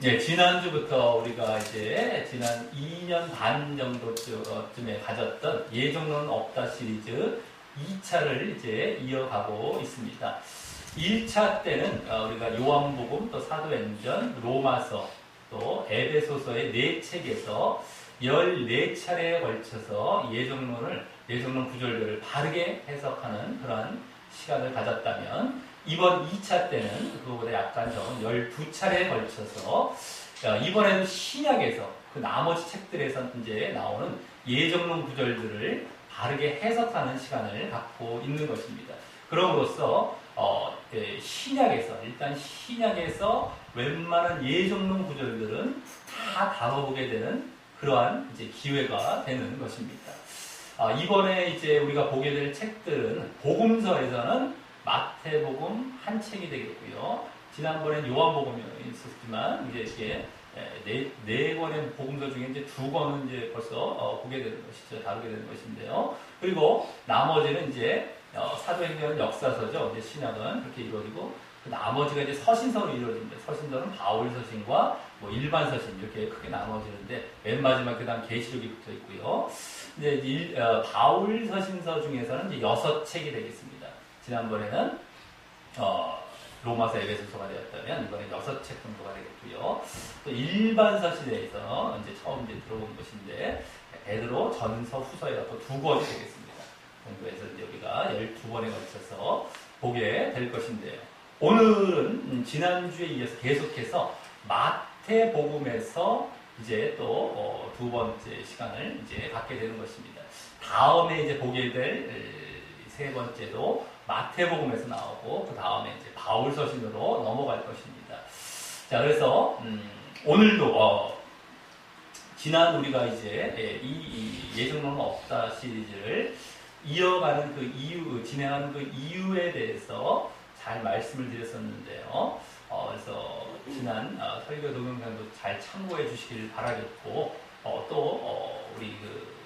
예, 지난주부터 우리가 이제 지난 2년 반 정도쯤에 가졌던 예정론은 없다 시리즈 2차를 이제 이어가고 있습니다. 1차 때는 우리가 요한복음, 또 사도행전, 로마서, 또 에베소서의 4책에서 14차례에 걸쳐서 예정론 구절들을 바르게 해석하는 그런 시간을 가졌다면, 이번 2차 때는 그거보다 약간 좀 12차례에 걸쳐서 이번에는 신약에서 그 나머지 책들에서 이제 나오는 예정론 구절들을 바르게 해석하는 시간을 갖고 있는 것입니다. 그럼으로써 일단 신약에서 웬만한 예정론 구절들은 다 다뤄보게 되는 그러한 이제 기회가 되는 것입니다. 이번에 이제 우리가 보게 될 책들은 복음서에서는 마태복음 한 책이 되겠고요. 지난번엔 요한복음이 있었지만 이제 네 권의 복음서 중에 이제 2권은 이제 벌써 보게 되는 것이죠. 다루게 되는 것인데요. 그리고 나머지는 이제 사도행전은 역사서죠. 이제 신약은 그렇게 이루어지고 그 나머지가 이제 서신서로 이루어집니다. 서신서는 바울 서신과 뭐 일반 서신 이렇게 크게 나눠지는데 맨 마지막 그다음 계시록이 붙어 있고요. 이제 바울 서신서 중에서는 이제 6책이 되겠습니다. 지난번에는 로마서 에베소서가 되었다면 이번에 6책 정도가 되겠고요. 또 일반 서신에서 이제 처음 이제 들어온 것인데 베드로 전서 후서에 또 2권이 되겠습니다. 정도에서 이제 우리가 12번에 걸쳐서 보게 될 것인데요. 오늘은 지난주에 이어서 계속해서 마태복음에서 이제 또 두 번째 시간을 이제 갖게 되는 것입니다. 다음에 이제 보게 될 세 번째도 마태복음에서 나오고 그 다음에 이제 바울 서신으로 넘어갈 것입니다. 자, 그래서 오늘도 지난 우리가 이제 이 예정론은 없다 시리즈를 이어가는 그 이유, 진행하는 그 이유에 대해서 잘 말씀을 드렸었는데요. 그래서 지난 설교 동영상도 잘 참고해 주시길 바라겠고, 또 우리 그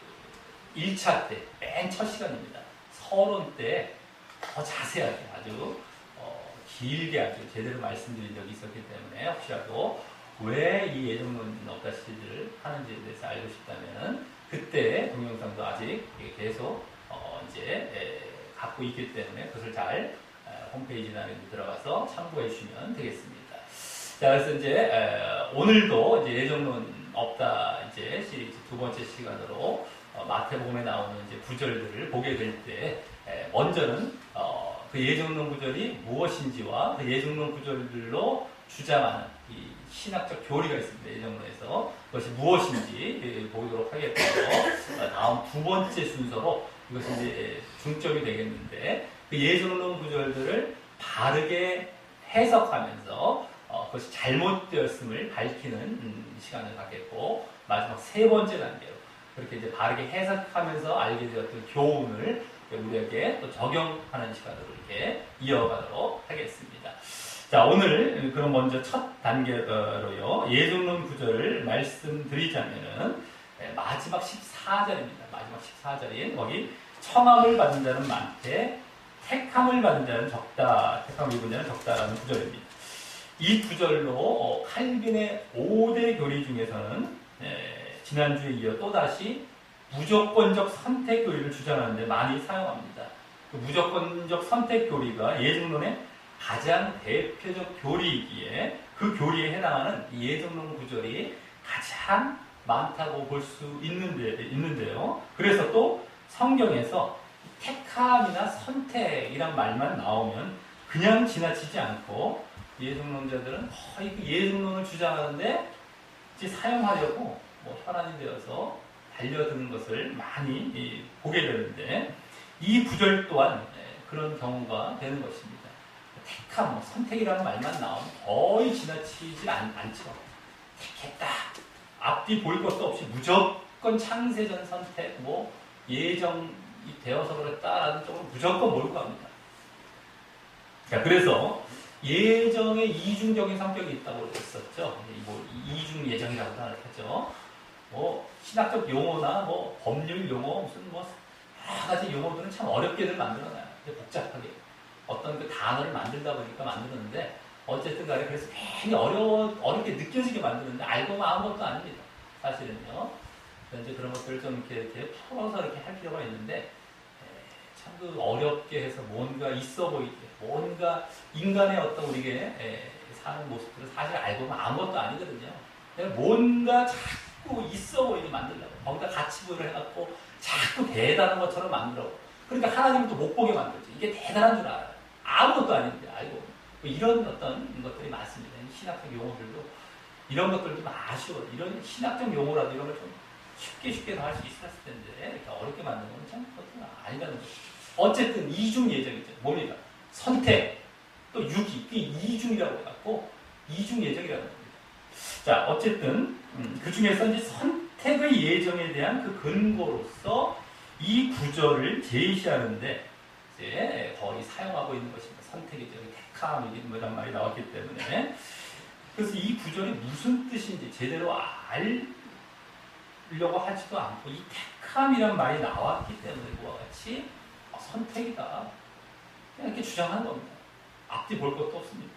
1차 때 맨 첫 시간입니다. 서론 때 더 자세하게 아주 길게 아주 제대로 말씀드린 적이 있었기 때문에 혹시라도 왜 이 예정론은 없다 시리즈를 하는지에 대해서 알고 싶다면 그때 동영상도 아직 계속 이제 갖고 있기 때문에 그것을 잘 홈페이지나 이런 데 들어가서 참고해 주시면 되겠습니다. 자, 그래서 이제 오늘도 이제 예정론 없다 이제 시리즈 2번째 시간으로 마태복음에 나오는 이제 구절들을 보게 될 때 먼저는 그 예정론 구절이 무엇인지와 그 예정론 구절들로 주장하는 이 신학적 교리가 있습니다. 예정론에서 그것이 무엇인지 보도록 하겠고요. 다음 2번째 순서로 이것이 이제 중점이 되겠는데 그 예정론 구절들을 바르게 해석하면서 그것이 잘못되었음을 밝히는 시간을 갖겠고 마지막 3번째 단계로 그렇게 이제 바르게 해석하면서 알게 되었던 교훈을 우리에게 또 적용하는 시간으로 이렇게 이어가도록 하겠습니다. 자, 오늘 그럼 먼저 첫 단계로요. 예정론 구절을 말씀드리자면은 마지막 14절입니다. 마지막 14절인 거기 청함을 받은 자는 많되 택함을 받은 자는 적다. 택함을 입은 자는 적다라는 구절입니다. 이 구절로 칼빈의 5대 교리 중에서는 지난주에 이어 또다시 무조건적 선택 교리를 주장하는데 많이 사용합니다. 그 무조건적 선택 교리가 예정론의 가장 대표적 교리이기에 그 교리에 해당하는 예정론 구절이 가장 많다고 볼 수 있는데요. 그래서 또 성경에서 택함이나 선택이란 말만 나오면 그냥 지나치지 않고 예정론자들은 거의 그 예정론을 주장하는데 이제 사용하려고 혈안이 되어서 달려드는 것을 많이 보게 되는데 이 구절 또한 그런 경우가 되는 것입니다. 택함, 선택이라는 말만 나오면 거의 지나치지 않죠. 택했다. 앞뒤 볼 것도 없이 무조건 창세전 선택, 예정이 되어서 그랬다라는 쪽으로 무조건 몰고 갑니다. 자, 그래서 예정에 이중적인 성격이 있다고 했었죠. 이중 예정이라고 하죠. 신학적 용어나 법률 용어, 무슨 여러 가지 용어들은 참 어렵게들 만들어놔요. 복잡하게. 어떤 그 단어를 만들다 보니까 만들었는데 어쨌든 간에 그래서 괜히 어렵게 느껴지게 만드는데 알고 보면 아무것도 아닙니다. 사실은요. 그래서 이제 그런 것들을 좀 이렇게 풀어서 이렇게 할 필요가 있는데, 참 그 어렵게 해서 뭔가 있어 보이게, 뭔가 인간의 어떤 우리에게 사는 모습들은 사실 알고 보면 아무것도 아니거든요. 뭔가 자꾸 있어 보이게 만들려고, 거기다 가치 부여를 해갖고 자꾸 대단한 것처럼 만들어. 그러니까 하나님은 또 못 보게 만들죠. 이게 대단한 줄 알아요. 아무것도 아닌데 알고. 뭐 이런 어떤 것들이 많습니다. 신학적 용어들도 이런 것들 좀 아쉬워요. 이런 신학적 용어라도 이런 걸 좀 쉽게 더 할 수 있었을 텐데 이렇게 어렵게 만드는 건 참 그것은 아니라는 거죠. 어쨌든 이중 예정이죠. 뭡니까? 선택 또 유기, 그게 이중이라고 해갖고 이중 예정이라는 겁니다. 자, 어쨌든 그 중에서 이제 선택의 예정에 대한 그 근거로서 이 구절을 제시하는데 이제 거의 사용하고 있는 것입니다. 선택이죠. 택함 뭐 이런 말이 나왔기 때문에. 그래서 이 구절이 무슨 뜻인지 제대로 알려고 하지도 않고 이 택함이란 말이 나왔기 때문에 그와 같이 선택이다. 그냥 이렇게 주장하는 겁니다. 앞뒤 볼 것도 없습니다.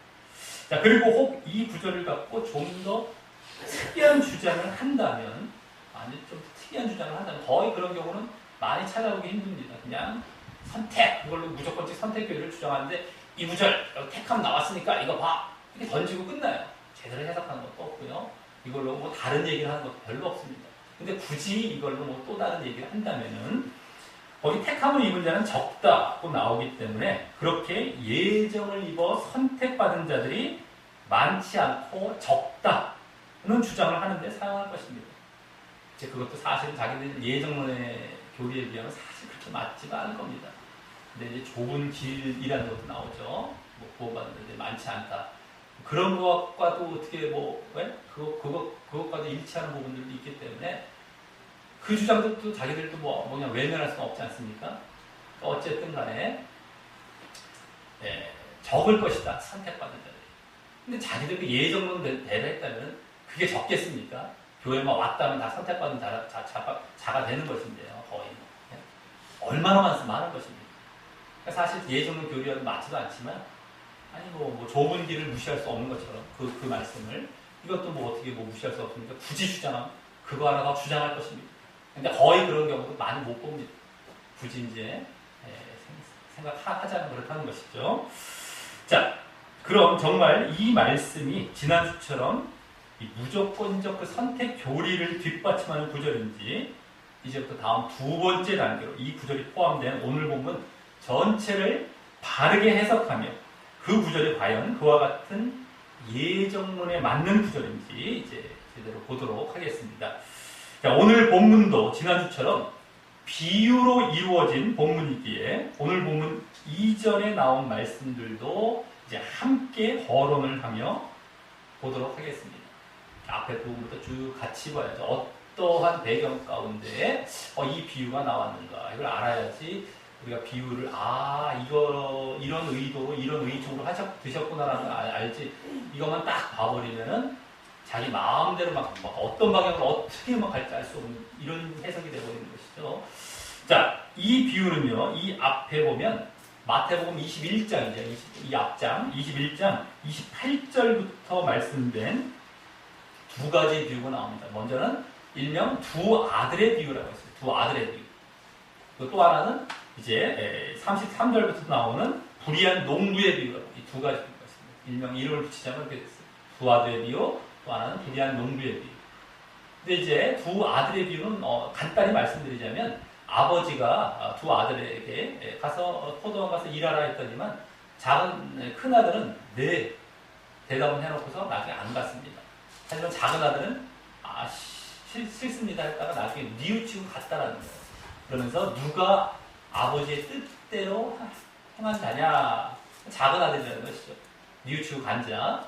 자, 그리고 혹 이 구절을 갖고 좀 더 특이한 주장을 한다면, 아니 좀 특이한 주장을 한다면 거의 그런 경우는 많이 찾아보기 힘듭니다. 그냥 선택, 이걸로 무조건적 선택 교리를 주장하는데 이 구절 택함 나왔으니까 이거 봐 이렇게 던지고 끝나요. 제대로 해석하는 것도 없고요. 이걸로 뭐 다른 얘기를 하는 것도 별로 없습니다. 근데 굳이 이걸로 뭐 또 다른 얘기를 한다면은 거기 택함을 입은 자는 적다고 나오기 때문에 그렇게 예정을 입어 선택받은 자들이 많지 않고 적다는 주장을 하는데 사용할 것입니다. 이제 그것도 사실은 자기들 예정론의 교리에 비하면 사실 그렇게 맞지가 않을 겁니다. 근데 이제 좁은 길이라는 것도 나오죠. 뭐 구원받는데 많지 않다. 그런 것과도 어떻게 뭐 왜? 그것과도 일치하는 부분들도 있기 때문에 그 주장도 또 자기들도 뭐냐 외면할 수는 없지 않습니까? 그러니까 어쨌든 간에 적을 것이다. 선택받은 자들이. 근데 자기들도 예정론대로 했다면 그게 적겠습니까? 교회만 왔다면 다 선택받은 자가 되는 것인데요. 거의. 얼마나 많은 것입니다. 그러니까 사실 예정론 교리와는 맞지도 않지만 아니 뭐 좁은 길을 무시할 수 없는 것처럼 그 말씀을 이것도 뭐 어떻게 뭐 무시할 수 없으니까 굳이 주장하면 그거 하나 더 주장할 것입니다. 근데 거의 그런 경우도 많이 못 봅니다. 굳이 이제 생각하자면 그렇다는 것이죠. 자, 그럼 정말 이 말씀이 지난주처럼 이 무조건적 그 선택 교리를 뒷받침하는 구절인지 이제부터 다음 두 번째 단계로 이 구절이 포함된 오늘 본문 전체를 바르게 해석하며 그 구절이 과연 그와 같은 예정론에 맞는 구절인지 이제 제대로 보도록 하겠습니다. 자, 오늘 본문도 지난주처럼 비유로 이루어진 본문이기에 오늘 본문 이전에 나온 말씀들도 이제 함께 거론을 하며 보도록 하겠습니다. 앞에 부분부터 쭉 같이 봐야죠. 어떠한 배경 가운데 이 비유가 나왔는가 이걸 알아야지 우리가 비유를 이런 의도로 이런 의중으로 드셨구나라는 걸 알지. 이것만 딱 봐버리면은 자기 마음대로 막 어떤 방향으로 어떻게 막 갈지 알 수 없는 이런 해석이 되어버리는 것이죠. 자, 이 비유는요, 이 앞에 보면 마태복음 21장이죠. 이 앞장 21장 28절부터 말씀된 두 가지 비유가 나옵니다. 먼저는 일명 두 아들의 비유라고 했어요. 두 아들의 비유. 또 하나는 이제 33절부터 나오는 불의한 농부의 비유라고 이 두 가지 비유가 있습니다. 일명 이름을 붙이자면 이렇게 됐어요. 두 아들의 비유, 또 하나는 불의한 농부의 비유. 근데 이제 두 아들의 비유는 간단히 말씀드리자면 아버지가 두 아들에게 가서 포도원 가서 일하라 했더니만 큰 아들은 네 대답은 해놓고서 나중에 안 갔습니다. 하지만 작은 아들은 싫습니다 했다가 나중에 뉘우치고 갔다라는 거예요. 그러면서 누가 아버지의 뜻대로 행한 자냐? 작은 아들이라는 것이죠. 뉘우치고 간 자.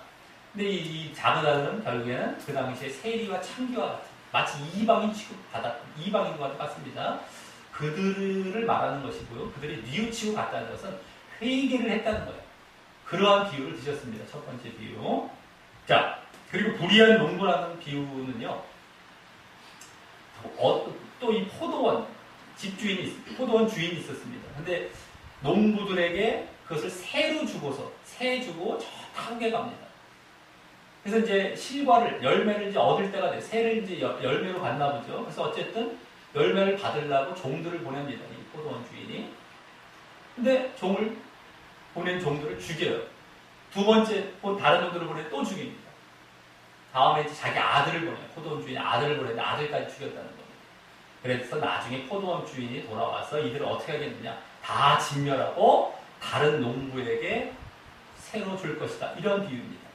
근데 이 작은 아들은 결국에는 그 당시에 세리와 창기와 같은 마치 이방인 취급받았던 이방인과 같습니다. 그들을 말하는 것이고요. 그들이 뉘우치고 갔다는 것은 회개를 했다는 거예요. 그러한 비유를 드셨습니다. 첫 번째 비유. 자, 그리고 불의한 농부라는 비유는요. 또 이 포도원 주인이 있었습니다. 근데 농부들에게 그것을 새로 주고서 새 주고 저 타국에 갑니다. 그래서 이제 실과를 열매를 이제 얻을 때가 돼. 새를 이제 열매로 받나 보죠. 그래서 어쨌든 열매를 받으려고 종들을 보냅니다. 이 포도원 주인이. 근데 보낸 종들을 죽여요. 두 번째 다른 종들을 보내 또 죽입니다. 다음에 이제 자기 아들을 보내요. 포도원 주인이 아들을 보내는데 아들까지 죽였다는 겁니다. 그래서 나중에 포도원 주인이 돌아와서 이들을 어떻게 하겠느냐. 다 진멸하고 다른 농부에게 새로 줄 것이다. 이런 비유입니다.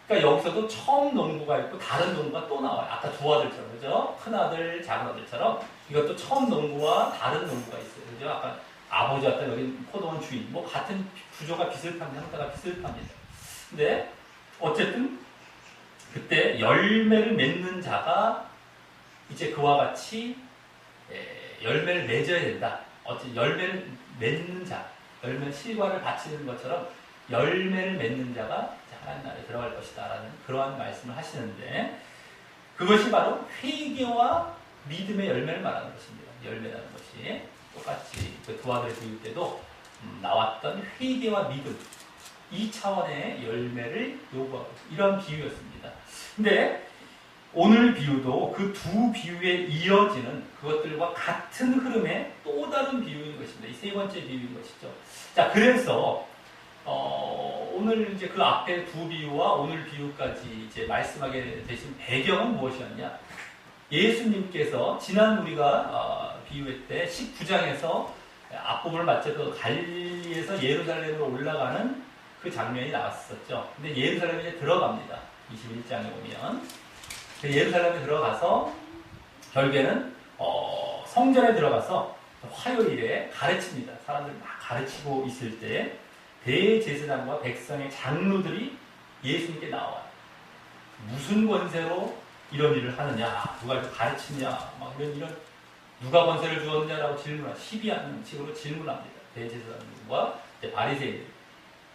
그러니까 여기서도 처음 농부가 있고 다른 농부가 또 나와요. 아까 두 아들처럼, 그죠? 큰 아들, 작은 아들처럼 이것도 처음 농부와 다른 농부가 있어요. 그죠? 아까 아버지 왔다 여기 포도원 주인. 뭐 같은 구조가 비슷합니다. 형태가 비슷합니다. 근데 어쨌든 그때 열매를 맺는 자가 이제 그와 같이 열매를 맺어야 된다. 어쨌든 열매를 맺는 자, 열매 실과를 바치는 것처럼 열매를 맺는 자가 하나님 나라에 들어갈 것이다 라는 그러한 말씀을 하시는데 그것이 바로 회개와 믿음의 열매를 말하는 것입니다. 열매라는 것이 똑같이 그 두 아들의 비유 때도 나왔던 회개와 믿음 이 차원의 열매를 요구하고 이런 비유였습니다. 근데 오늘 비유도 그 두 비유에 이어지는 그것들과 같은 흐름의 또 다른 비유인 것입니다. 이 세 번째 비유인 것이죠. 자, 그래서 오늘 이제 그 앞에 두 비유와 오늘 비유까지 이제 말씀하게 되신 배경은 무엇이었냐? 예수님께서 지난 우리가 비유회 때 19장에서 앞부분을 마쳐서 갈릴리에서 예루살렘으로 올라가는 그 장면이 나왔었죠. 근데 예루살렘에 이제 들어갑니다. 21장에 보면 예루살렘에 들어가서 결국에는 성전에 들어가서 화요일에 가르칩니다. 사람들 막 가르치고 있을 때 대제사장과 백성의 장로들이 예수님께 나와요. 무슨 권세로 이런 일을 하느냐, 누가 이렇게 가르치냐, 막 이런 누가 권세를 주었느냐라고 시비하는 식으로 질문합니다. 대제사장과 바리새인들.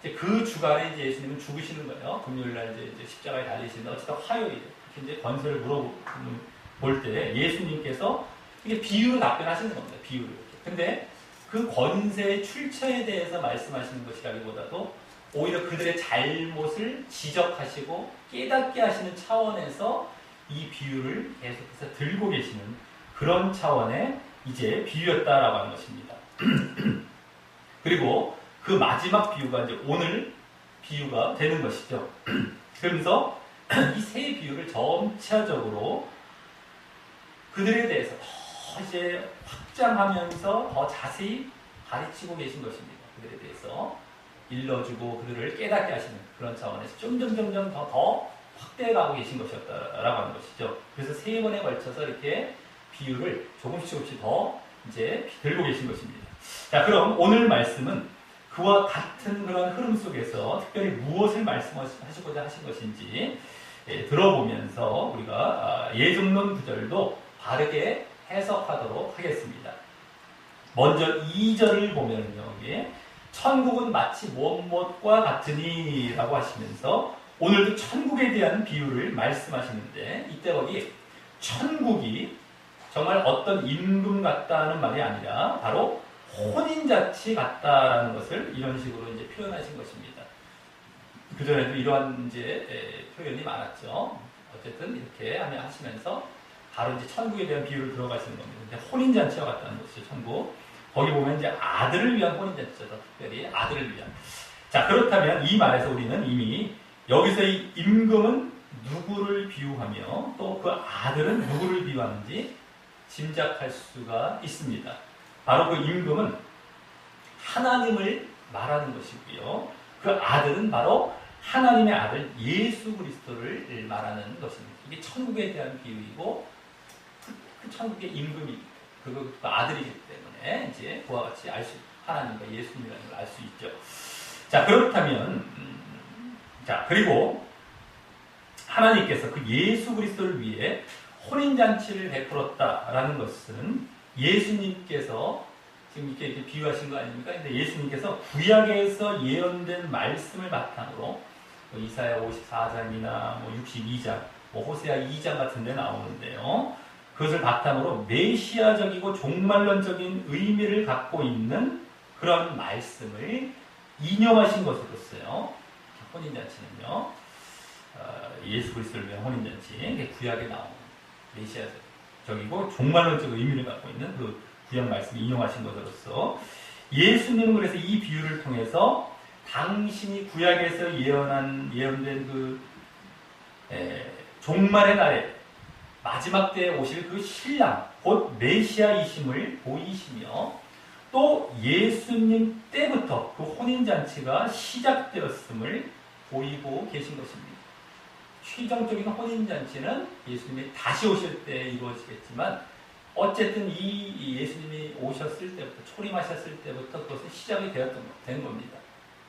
이제 그 주간에 이제 예수님은 죽으시는 거예요. 금요일날 이제 십자가에 달리시는데 어쨌든 화요일에 이제 권세를 물어볼 때 예수님께서 이게 비유로 답변하시는 겁니다. 비유로. 근데 그 권세의 출처에 대해서 말씀하시는 것이라기보다도 오히려 그들의 잘못을 지적하시고 깨닫게 하시는 차원에서 이 비유를 계속해서 들고 계시는 그런 차원의 이제 비유였다라고 하는 것입니다. 그리고 그 마지막 비유가 이제 오늘 비유가 되는 것이죠. 그러면서 이 세 비유를 전체적으로 그들에 대해서 더 이제 확장하면서 더 자세히 가르치고 계신 것입니다. 그들에 대해서 일러주고 그들을 깨닫게 하시는 그런 차원에서 점점 더 확대해가고 계신 것이었다라고 하는 것이죠. 그래서 세 번에 걸쳐서 이렇게 비유를 조금씩 더 이제 들고 계신 것입니다. 자, 그럼 오늘 말씀은 그와 같은 그런 흐름 속에서 특별히 무엇을 말씀하시고자 하신 것인지 들어보면서 우리가 예정론 구절도 바르게 해석하도록 하겠습니다. 먼저 2절을 보면요, 여기에 천국은 마치 무엇과 같으니 라고 하시면서 오늘도 천국에 대한 비유를 말씀하시는데 이때 거기 천국이 정말 어떤 임금 같다는 말이 아니라 바로 혼인잔치 같다라는 것을 이런 식으로 이제 표현하신 것입니다. 그전에도 이러한 이제 표현이 많았죠. 어쨌든 이렇게 하시면서 바로 이제 천국에 대한 비유를 들어가시는 겁니다. 근데 혼인잔치와 같다는 것이죠, 천국. 거기 보면 이제 아들을 위한 혼인잔치죠, 특별히 아들을 위한. 자, 그렇다면 이 말에서 우리는 이미 여기서 이 임금은 누구를 비유하며 또 그 아들은 누구를 비유하는지 짐작할 수가 있습니다. 바로 그 임금은 하나님을 말하는 것이고요. 그 아들은 바로 하나님의 아들 예수 그리스도를 말하는 것입니다. 이게 천국에 대한 비유이고 그 천국의 임금이 그 아들이기 때문에 이제 그와 같이 하나님과 예수님이라는 걸 알 수 있죠. 자, 그렇다면 자, 그리고 하나님께서 그 예수 그리스도를 위해 혼인잔치를 베풀었다라는 것은 예수님께서 지금 이렇게 비유하신 거 아닙니까? 근데 예수님께서 구약에서 예언된 말씀을 바탕으로 이사야 54장이나 62장, 호세아 2장 같은 데 나오는데요. 그것을 바탕으로 메시아적이고 종말론적인 의미를 갖고 있는 그런 말씀을 인용하신 것으로서요. 혼인잔치는요. 예수 그리스도를 위한 혼인잔치, 구약에 나오는 메시아적이고 종말론적 의미를 갖고 있는 그 구약 말씀을 인용하신 것으로서 예수님은 그래서 이 비유를 통해서 당신이 구약에서 예언된 그 종말의 날에 마지막 때에 오실 그 신랑 곧 메시아이심을 보이시며 또 예수님 때부터 그 혼인잔치가 시작되었음을 보이고 계신 것입니다. 최종적인 혼인잔치는 예수님이 다시 오실 때 이루어지겠지만 어쨌든 이 예수님이 오셨을 때부터 초림하셨을 때부터 그것은 시작이 된 겁니다.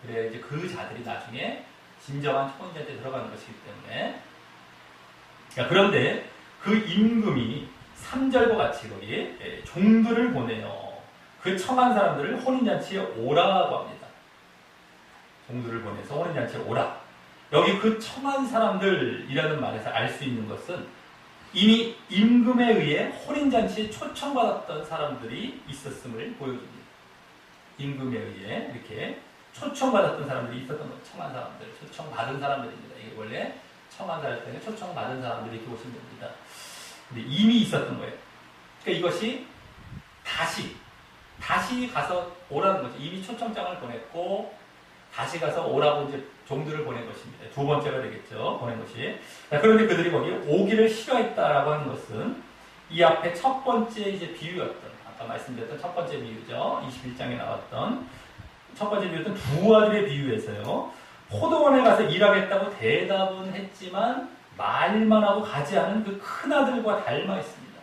그래야 이제 그 자들이 나중에 진정한 혼인잔치에 들어가는 것이기 때문에 그런데 그 임금이 3절과 같이 거기 종들을 보내요. 그 청한 사람들을 혼인잔치에 오라고 합니다. 종들을 보내서 혼인잔치에 오라. 여기 그 청한 사람들이라는 말에서 알 수 있는 것은 이미 임금에 의해 혼인잔치에 초청받았던 사람들이 있었음을 보여줍니다. 임금에 의해 이렇게 초청받았던 사람들이 있었던 것, 청한 사람들, 초청받은 사람들입니다. 이게 원래 청한 사람 때문에 초청받은 사람들이 이렇게 오시면 됩니다. 근데 이미 있었던 거예요. 그러니까 이것이 다시 가서 오라는 거죠. 이미 초청장을 보냈고 다시 가서 오라고 이제 종들을 보낸 것입니다. 두 번째가 되겠죠. 보낸 것이. 그런데 그들이 거기 오기를 싫어했다라고 하는 것은 이 앞에 첫 번째 이제 비유였던, 아까 말씀드렸던 첫 번째 비유죠. 21장에 나왔던 첫 번째 비유였던 두 아들의 비유에서요. 포도원에 가서 일하겠다고 대답은 했지만 말만 하고 가지 않은 그 큰 아들과 닮아 있습니다.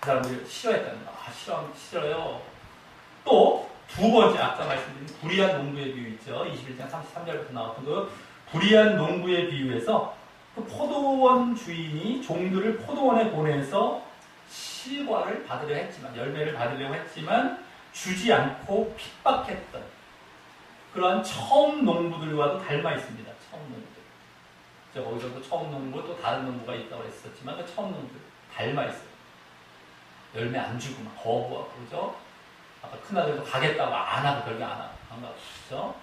그 사람들이 싫어했다는 거. 싫어요. 또 두 번째, 아까 말씀드린 불의한 농부의 비유 있죠. 21장 33절부터 나왔던 그 불의한 농부의 비유에서 그 포도원 주인이 종들을 포도원에 보내서 실과를 받으려 했지만, 열매를 받으려고 했지만 주지 않고 핍박했던 그러한 처음 농부들과도 닮아 있습니다. 처음 농부들. 거기서도 처음 농부, 또 다른 농부가 있다고 했었지만 그 처음 농부들 닮아 있어요. 열매 안 주고 막 거부하고 그러죠. 아까 큰아들도 가겠다고 안 하고 결국 안 가고 그렇죠.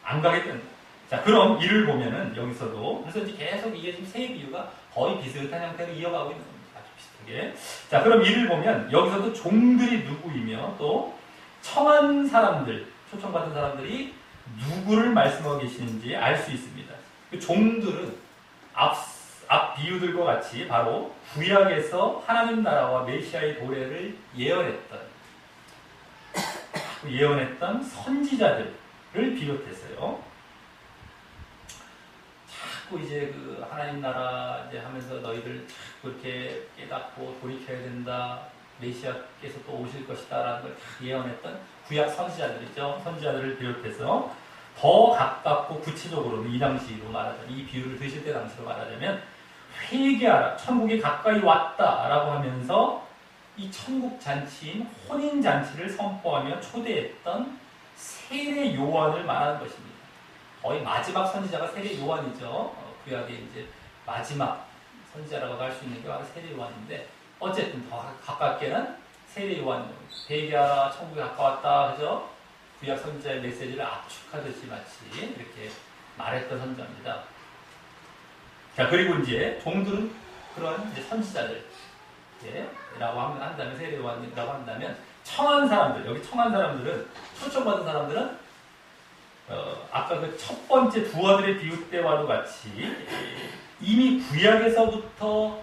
안 가겠다는 거예요. 자, 그럼 이를 보면은 여기서도 그래서 이제 계속 이게 지금 세 비유가 거의 비슷한 형태로 이어가고 있는 겁니다. 아주 비슷하게. 자, 그럼 이를 보면 여기서도 종들이 누구이며 또 청한 사람들, 초청받은 사람들이 누구를 말씀하고 계시는지 알 수 있습니다. 그 종들은 앞 비유들과 같이 바로 구약에서 하나님 나라와 메시아의 도래를 예언했던 선지자들을 비롯해서요. 자꾸 이제 그 하나님 나라 이제 하면서 너희들 자꾸 이렇게 깨닫고 돌이켜야 된다. 메시아께서 또 오실 것이다라는 걸 다 예언했던 구약 선지자들이죠. 선지자들을 비롯해서 더 가깝고 구체적으로는 이 당시로 말하자면, 이 비유를 드실 때 당시로 말하자면 회개하라, 천국이 가까이 왔다라고 하면서 이 천국 잔치인 혼인 잔치를 선포하며 초대했던 세례 요한을 말하는 것입니다. 거의 마지막 선지자가 세례 요한이죠. 구약의 이제 마지막 선지자라고 할 수 있는 게 바로 세례 요한인데, 어쨌든 더 가깝게는 세례 요한, 회개하라, 천국이 가까웠다, 그죠? 구약 선지자의 메시지를 압축하듯이 마치 이렇게 말했던 선지자입니다. 자, 그리고 이제 종들은 그런 이제 선지자들, 라고 한다면, 세례 요한이라고 한다면, 청한 사람들, 여기 청한 사람들은, 초청받은 사람들은, 아까 그 첫 번째 두 아들의 비유 때와도 같이, 이미 구약에서부터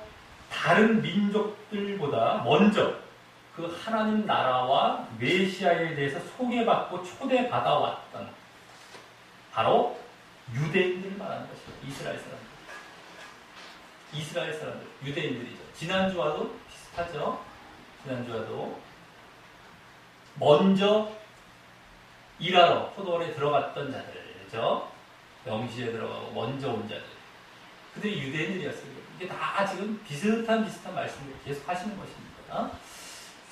다른 민족들보다 먼저 그 하나님 나라와 메시아에 대해서 소개받고 초대받아왔던 바로 유대인들을 말하는 것입니다. 이스라엘 사람들, 유대인들이죠. 지난주와도 비슷하죠. 지난주와도 먼저 일하러 포도원에 들어갔던 자들이죠. 명시에 들어가고 먼저 온 자들. 그들이 유대인들이었어요. 이게 다 지금 비슷한 말씀을 계속 하시는 것입니다.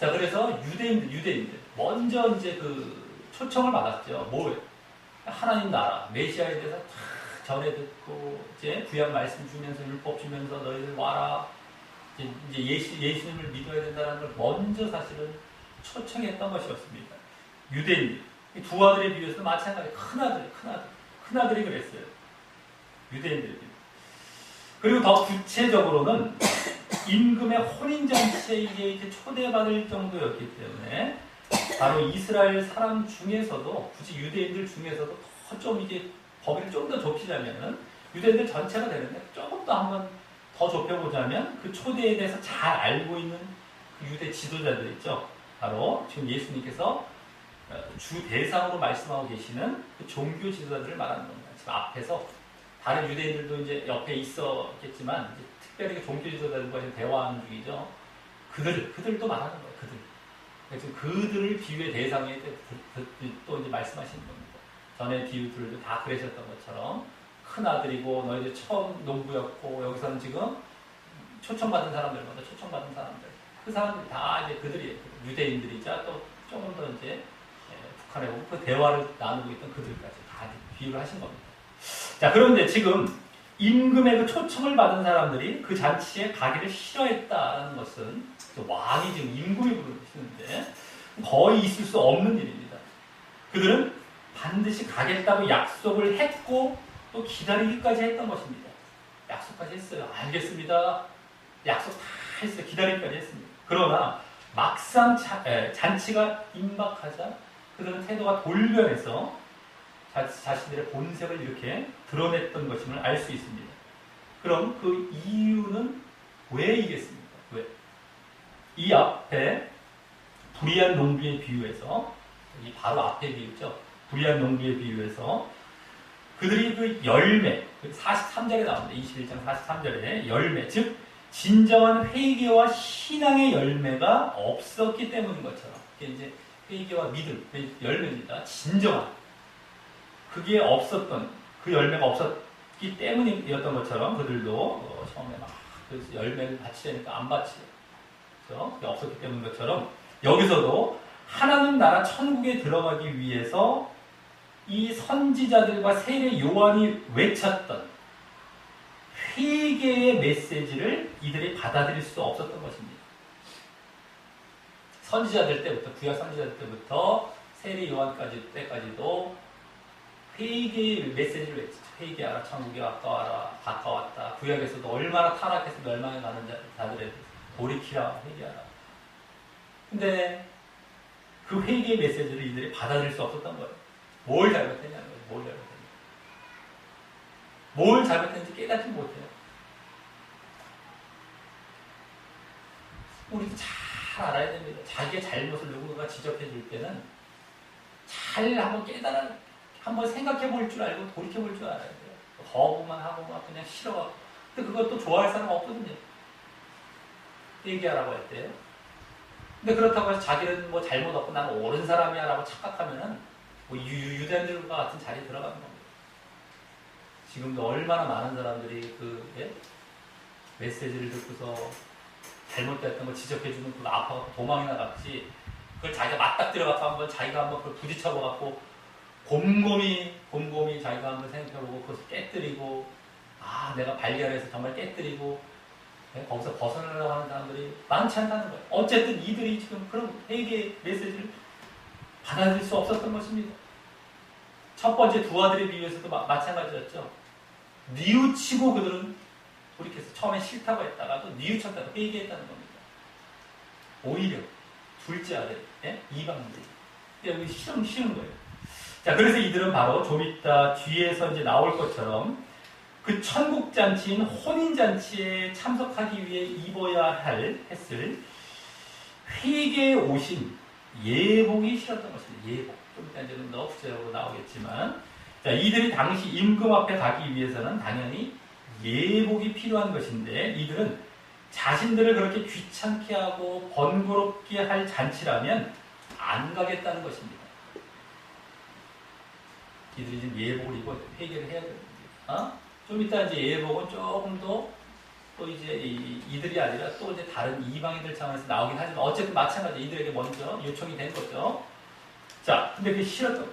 자, 그래서 유대인들 먼저 이제 그 초청을 받았죠. 뭐예요? 하나님 나라, 메시아에 대해서 다 전해 듣고 이제 구약 말씀 주면서 율법 주면서 너희들 와라. 이제 예수님을 믿어야 된다는 걸 먼저 사실은 초청했던 것이었습니다. 유대인들. 이 두 아들에 비해서도 마찬가지. 큰아들이 그랬어요. 유대인들이. 그리고 더 구체적으로는 임금의 혼인잔치에 이게 초대받을 정도였기 때문에 바로 이스라엘 사람 중에서도 굳이 유대인들 중에서도 더 좀 이게 범위를 좀 더 좁히자면은 유대인들 전체가 되는데 조금 더 한번 더 좁혀보자면 그 초대에 대해서 잘 알고 있는 그 유대 지도자들 있죠. 바로 지금 예수님께서 주 대상으로 말씀하고 계시는 그 종교 지도자들을 말하는 겁니다. 지금 앞에서 다른 유대인들도 이제 옆에 있었겠지만 이제 특별히 그 종교 지도자들과 지금 대화하는 중이죠. 그들도 말하는 거예요. 그래서 그들을 비유의 대상에 또 이제 말씀하시는 겁니다. 전에 비유들도 다 그러셨던 것처럼 큰 아들이고 너희들 처음 농부였고 여기서는 지금 초청받은 사람들마다 초청받은 사람들 그 사람들이 다 이제 그들이 유대인들이자 또 조금 더 이제 북한에 오고 그 대화를 나누고 있던 그들까지 다 비유를 하신 겁니다. 자, 그런데 지금 임금의 그 초청을 받은 사람들이 그 잔치에 가기를 싫어했다는 것은 왕이 지금 임금이 부르시는데 거의 있을 수 없는 일입니다. 그들은 반드시 가겠다고 약속을 했고 또 기다리기까지 했던 것입니다. 약속까지 했어요. 알겠습니다. 약속 다 했어요. 기다리기까지 했습니다. 그러나 막상 잔치가 임박하자 그들은 태도가 돌변해서 자신들의 본색을 이렇게 드러냈던 것임을 알 수 있습니다. 그럼 그 이유는 왜이겠습니까? 왜? 이 앞에 불의한 농부의 비유에서 이 바로 앞에 비유죠. 불의한 농부의 비유에서 그들이 그 열매 43절에 나옵니다. 21장 43절에 열매 즉 진정한 회개와 신앙의 열매가 없었기 때문인 것처럼 이게 이제 회개와 믿음 열매입니다. 진정한 그게 없었던 그 열매가 없었기 때문이었던 것처럼 그들도 처음에 막 그래서 열매를 바치려니까 안 바치죠. 그렇죠? 그게 없었기 때문인 것처럼 여기서도 하나님 나라 천국에 들어가기 위해서 이 선지자들과 세례 요한이 외쳤던 회개의 메시지를 이들이 받아들일 수 없었던 것입니다. 선지자들 때부터 구약 선지자들 때부터 세례 요한까지 때까지도 회개의 메시지를 외치죠. 회개하라, 천국이 가까웠다. 구약에서도 얼마나 타락해서 멸망에 가는 자들에 돌이키라, 회개하라. 근데 그 회개의 메시지를 이들이 받아들일 수 없었던 거예요. 뭘 잘못했냐는 거예요. 뭘 잘못했는지 깨닫지 못해요. 우리도 잘 알아야 됩니다. 자기의 잘못을 누군가가 지적해 줄 때는 잘 한번 생각해 볼 줄 알고 돌이켜 볼 줄 알아야 돼요. 거부만 하고 막 그냥 싫어하고. 근데 그것도 좋아할 사람 없거든요. 얘기하라고 할 때요. 근데 그렇다고 해서 자기는 뭐 잘못 없고 나는 옳은 사람이야 라고 착각하면은 뭐 유대인들과 같은 자리에 들어가는 겁니다. 지금도 얼마나 많은 사람들이 메시지를 듣고서 잘못됐던 걸 지적해주면 그거 아파서 도망이나 갔지. 그걸 자기가 맞닥뜨려갖고 자기가 한번 그걸 부딪혀봐갖고 곰곰이 자기가 한번 생각해보고 그것을 깨뜨리고 내가 발견해서 정말 깨뜨리고 거기서 벗어나려고 하는 사람들이 많지 않다는 거예요. 어쨌든 이들이 지금 그런 회개 메시지를 받아들일 수 없었던 것입니다. 첫 번째 두 아들에 비유에서도 마찬가지였죠. 뉘우치고 그들은 돌이켜서 처음에 싫다고 했다가도 뉘우쳤다고 회개했다는 겁니다. 오히려 둘째 아들, 이방인들. 여기 쉬운 거예요. 자, 그래서 이들은 바로 좀 이따 뒤에서 이제 나올 것처럼 그 천국잔치인 혼인잔치에 참석하기 위해 입어야 했을 회개에 오신 예복이 싫었던 것입니다. 예복. 좀 이따 이제 더 구체적으로 나오겠지만, 자, 이들이 당시 임금 앞에 가기 위해서는 당연히 예복이 필요한 것인데, 이들은 자신들을 그렇게 귀찮게 하고 번거롭게 할 잔치라면 안 가겠다는 것입니다. 이들이 지금 예복을 입고 회개를 해야 됩니다. 좀 이따 이제 예복은 조금 더 또 이제 이들이 아니라 또 이제 다른 이방인들 차원에서 나오긴 하지만 어쨌든 마찬가지 이들에게 먼저 요청이 된 거죠. 자, 근데 그게 싫었던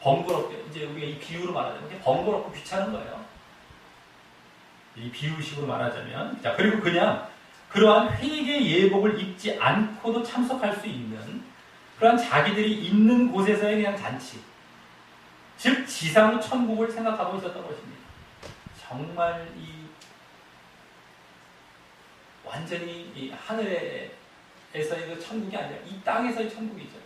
번거롭게 이제 우리가 이 비유로 말하자면 번거롭고 귀찮은 거예요. 이 비유식으로 말하자면 자 그리고 그냥 그러한 회개 예복을 입지 않고도 참석할 수 있는 그러한 자기들이 있는 곳에서의 그냥 잔치, 즉 지상 천국을 생각하고 있었던 것입니다. 정말 완전히 이 하늘에서의 그 천국이 아니라 이 땅에서의 천국이죠.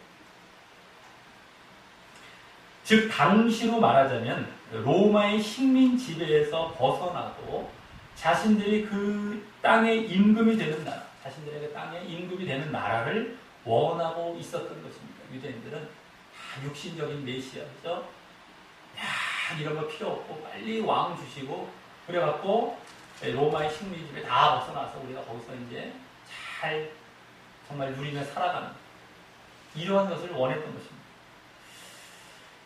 즉 당시로 말하자면 로마의 식민 지배에서 벗어나고 자신들이 그 땅의 임금이 되는 나라, 자신들의 그 땅의 임금이 되는 나라를 원하고 있었던 것입니다. 유대인들은 다 육신적인 메시아죠. 이런 거 필요 없고 빨리 왕 주시고 그래갖고 로마의 식민 지배 다 벗어나서 우리가 거기서 이제 잘 정말 누리며 살아가는 이러한 것을 원했던 것입니다.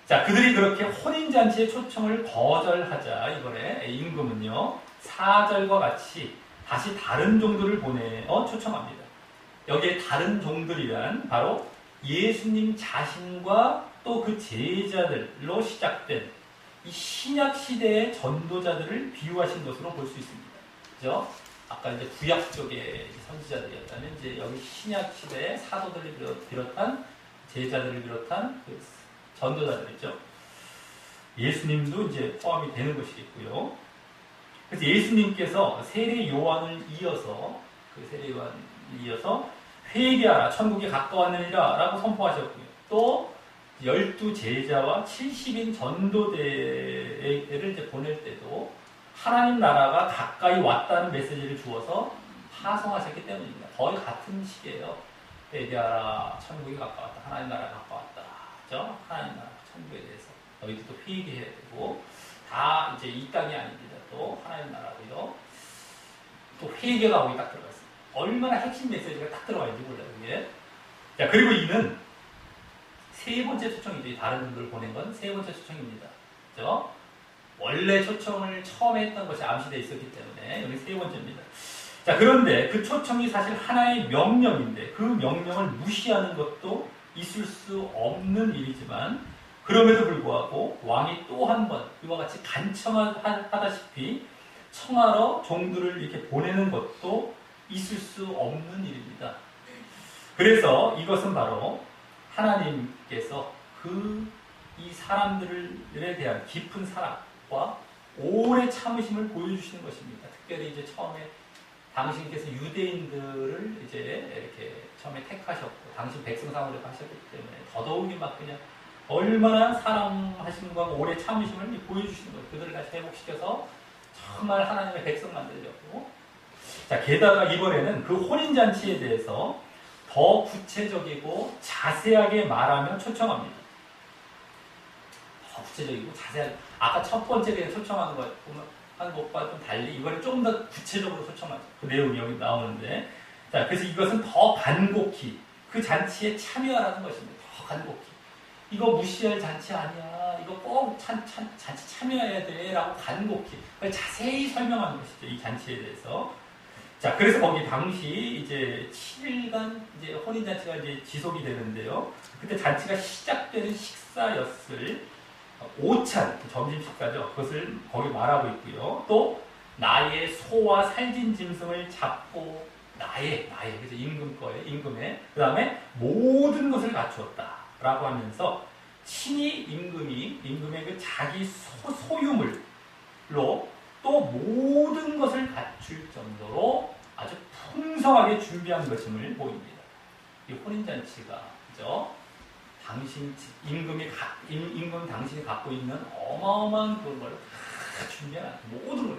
자, 그들이 그렇게 혼인잔치의 초청을 거절하자 이번에 임금은요 4절과 같이 다시 다른 종들을 보내어 초청합니다. 여기에 다른 종들이란 바로 예수님 자신과 또 그 제자들로 시작된 이 신약 시대의 전도자들을 비유하신 것으로 볼 수 있습니다. 그죠? 아까 이제 구약 쪽의 선지자들이었다면 이제 여기 신약 시대의 사도들을 비롯한 제자들을 비롯한 그 전도자들이죠. 예수님도 이제 포함이 되는 것이겠고요. 그래서 예수님께서 세례 요한을 이어서 회개하라 천국이 가까웠느니라 라고 선포하셨고요. 또 12제자와 70인 전도대를 이제 보낼 때도 하나님 나라가 가까이 왔다는 메시지를 주어서 파송하셨기 때문입니다. 거의 같은 시기예요. 회개하라 천국이 가까웠다. 하나님 나라가 가까웠다. 그죠? 하나님 나라 천국에 대해서 너희도 또 회개해야 되고 다 이제 이 땅이 아닙니다. 또 하나님 나라고요. 또 회개가 거기 딱 들어가 있습니다. 얼마나 핵심 메시지가 딱 들어가 있는지 몰라요. 이게. 자, 그리고 이는 세 번째 초청이죠. 다른 분들 보낸 건 세 번째 초청입니다. 그죠? 원래 초청을 처음에 했던 것이 암시되어 있었기 때문에 여기 세 번째입니다. 자, 그런데 그 초청이 사실 하나의 명령인데 그 명령을 무시하는 것도 있을 수 없는 일이지만 그럼에도 불구하고 왕이 또 한 번 이와 같이 간청하다시피 청하러 종들을 이렇게 보내는 것도 있을 수 없는 일입니다. 그래서 이것은 바로 하나님께서 이 사람들에 대한 깊은 사랑과 오래 참으심을 보여주시는 것입니다. 특별히 이제 처음에 당신께서 유대인들을 이제 이렇게 처음에 택하셨고 당신 백성 삼으려고 하셨기 때문에 더더욱이 막 그냥 얼마나 사랑하심과 오래 참으심을 보여주시는 거예요. 그들을 다시 회복시켜서 정말 하나님의 백성 만들려고. 자, 게다가 이번에는 그 혼인잔치에 대해서 더 구체적이고 자세하게 말하며 초청합니다. 더 구체적이고 자세하게. 아까 첫 번째 대해 초청한 것과 좀 달리 이번에 조금 더 구체적으로 초청하죠. 그 내용이 여기 나오는데. 자, 그래서 이것은 더 간곡히 그 잔치에 참여하라는 것입니다. 더 간곡히. 이거 무시할 잔치 아니야. 이거 꼭 잔치 참여해야 돼. 라고 간곡히. 자세히 설명하는 것이죠. 이 잔치에 대해서. 자, 그래서 거기 당시 이제 7일간 이제 혼인잔치가 이제 지속이 되는데요. 그때 잔치가 시작되는 식사였을 오찬, 점심 식사죠. 그것을 거기 말하고 있고요. 또 나의 소와 살진 짐승을 잡고 그래서 임금의 그 다음에 모든 것을 갖추었다 라고 하면서 친히 임금의 그 자기 소유물로 또 모든 것을 갖출 정도로 아주 풍성하게 준비한 것임을 보입니다. 이 혼인잔치가 그죠? 임금 당신이 갖고 있는 어마어마한 그런 걸 다 준비한 모든 걸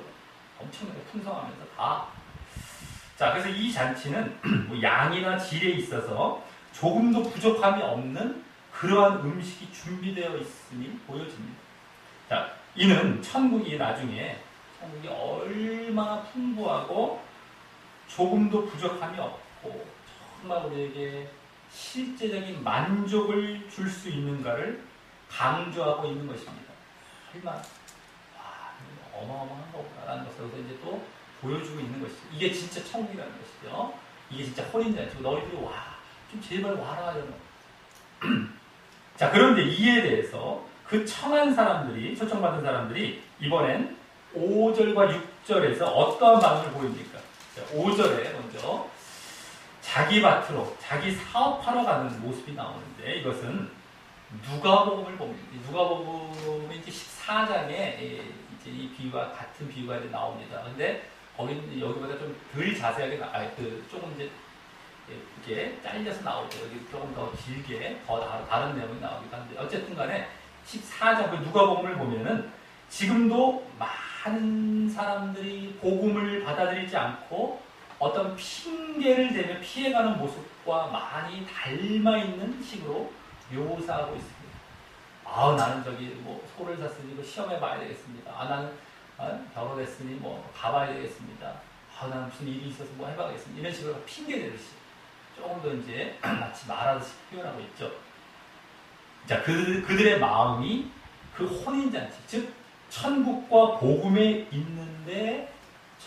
엄청나게 풍성하면서 다. 자, 그래서 이 잔치는 뭐 양이나 질에 있어서 조금도 부족함이 없는 그러한 음식이 준비되어 있음이 보여집니다. 자, 이는 천국이 얼마나 풍부하고 조금도 부족함이 없고 정말 우리에게 실제적인 만족을 줄 수 있는가를 강조하고 있는 것입니다. 얼마나 어마어마한 거구나라는 것을 이제 또 보여주고 있는 것이죠. 이게 진짜 천국이라는 것이죠. 이게 진짜 혼인잔치고 너희들이 좀 제발 와라 이런 거. 자, 그런데 이에 대해서 그 초청받은 사람들이 이번엔 5절과 6절에서 어떠한 반응을 보입니까? 자, 5절에 먼저 자기 밭으로 자기 사업하러 가는 모습이 나오는데 이것은 누가복음을 봅니다. 누가복음 이제 14장에 이제 이 비유와 같은 비유가 이제 나옵니다. 근데 거기는 여기보다 좀 덜 자세하게 조금 이제 이렇게 잘려서 나오죠. 여기 조금 더 길게 더 다른 내용이 나오기도 한데 어쨌든 간에 14장 그 누가복음을 보면은 지금도 많은 사람들이 복음을 받아들이지 않고 어떤 핑계를 대며 피해가는 모습과 많이 닮아있는 식으로 묘사하고 있습니다. 아, 나는 저기 뭐 소를 샀으니 뭐 시험해 봐야 되겠습니다. 아, 나는 결혼했으니 뭐 가봐야 되겠습니다. 아, 나는 무슨 일이 있어서 뭐 해봐야겠습니다. 이런 식으로 핑계 대듯이 조금 더 이제 마치 말하듯이 표현하고 있죠. 자, 그들의 마음이 그 혼인잔치, 즉 천국과 복음에 있는데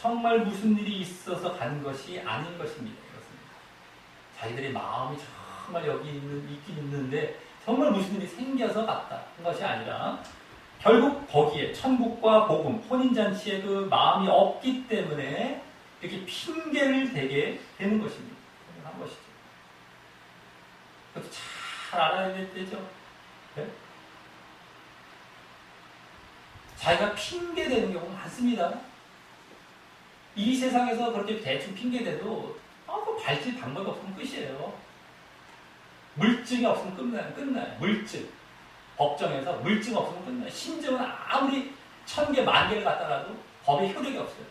정말 무슨 일이 있어서 간 것이 아닌 것입니다. 이것은 자기들의 마음이 정말 여기 있긴 있는데 정말 무슨 일이 생겨서 갔다 한 것이 아니라 결국 거기에 천국과 복음, 혼인잔치에 그 마음이 없기 때문에 이렇게 핑계를 대게 되는 것입니다. 한 것이죠. 그것도 잘 알아야 될 때죠. 네? 자기가 핑계대는 경우가 많습니다. 이 세상에서 그렇게 대충 핑계대도 그 발질 방법이 없으면 끝이에요. 물증이 없으면 끝나요. 물증. 법정에서 물증 없으면 끝나요. 심증은 아무리 1000개, 10,000개를 갖다 놔도 법에 효력이 없어요.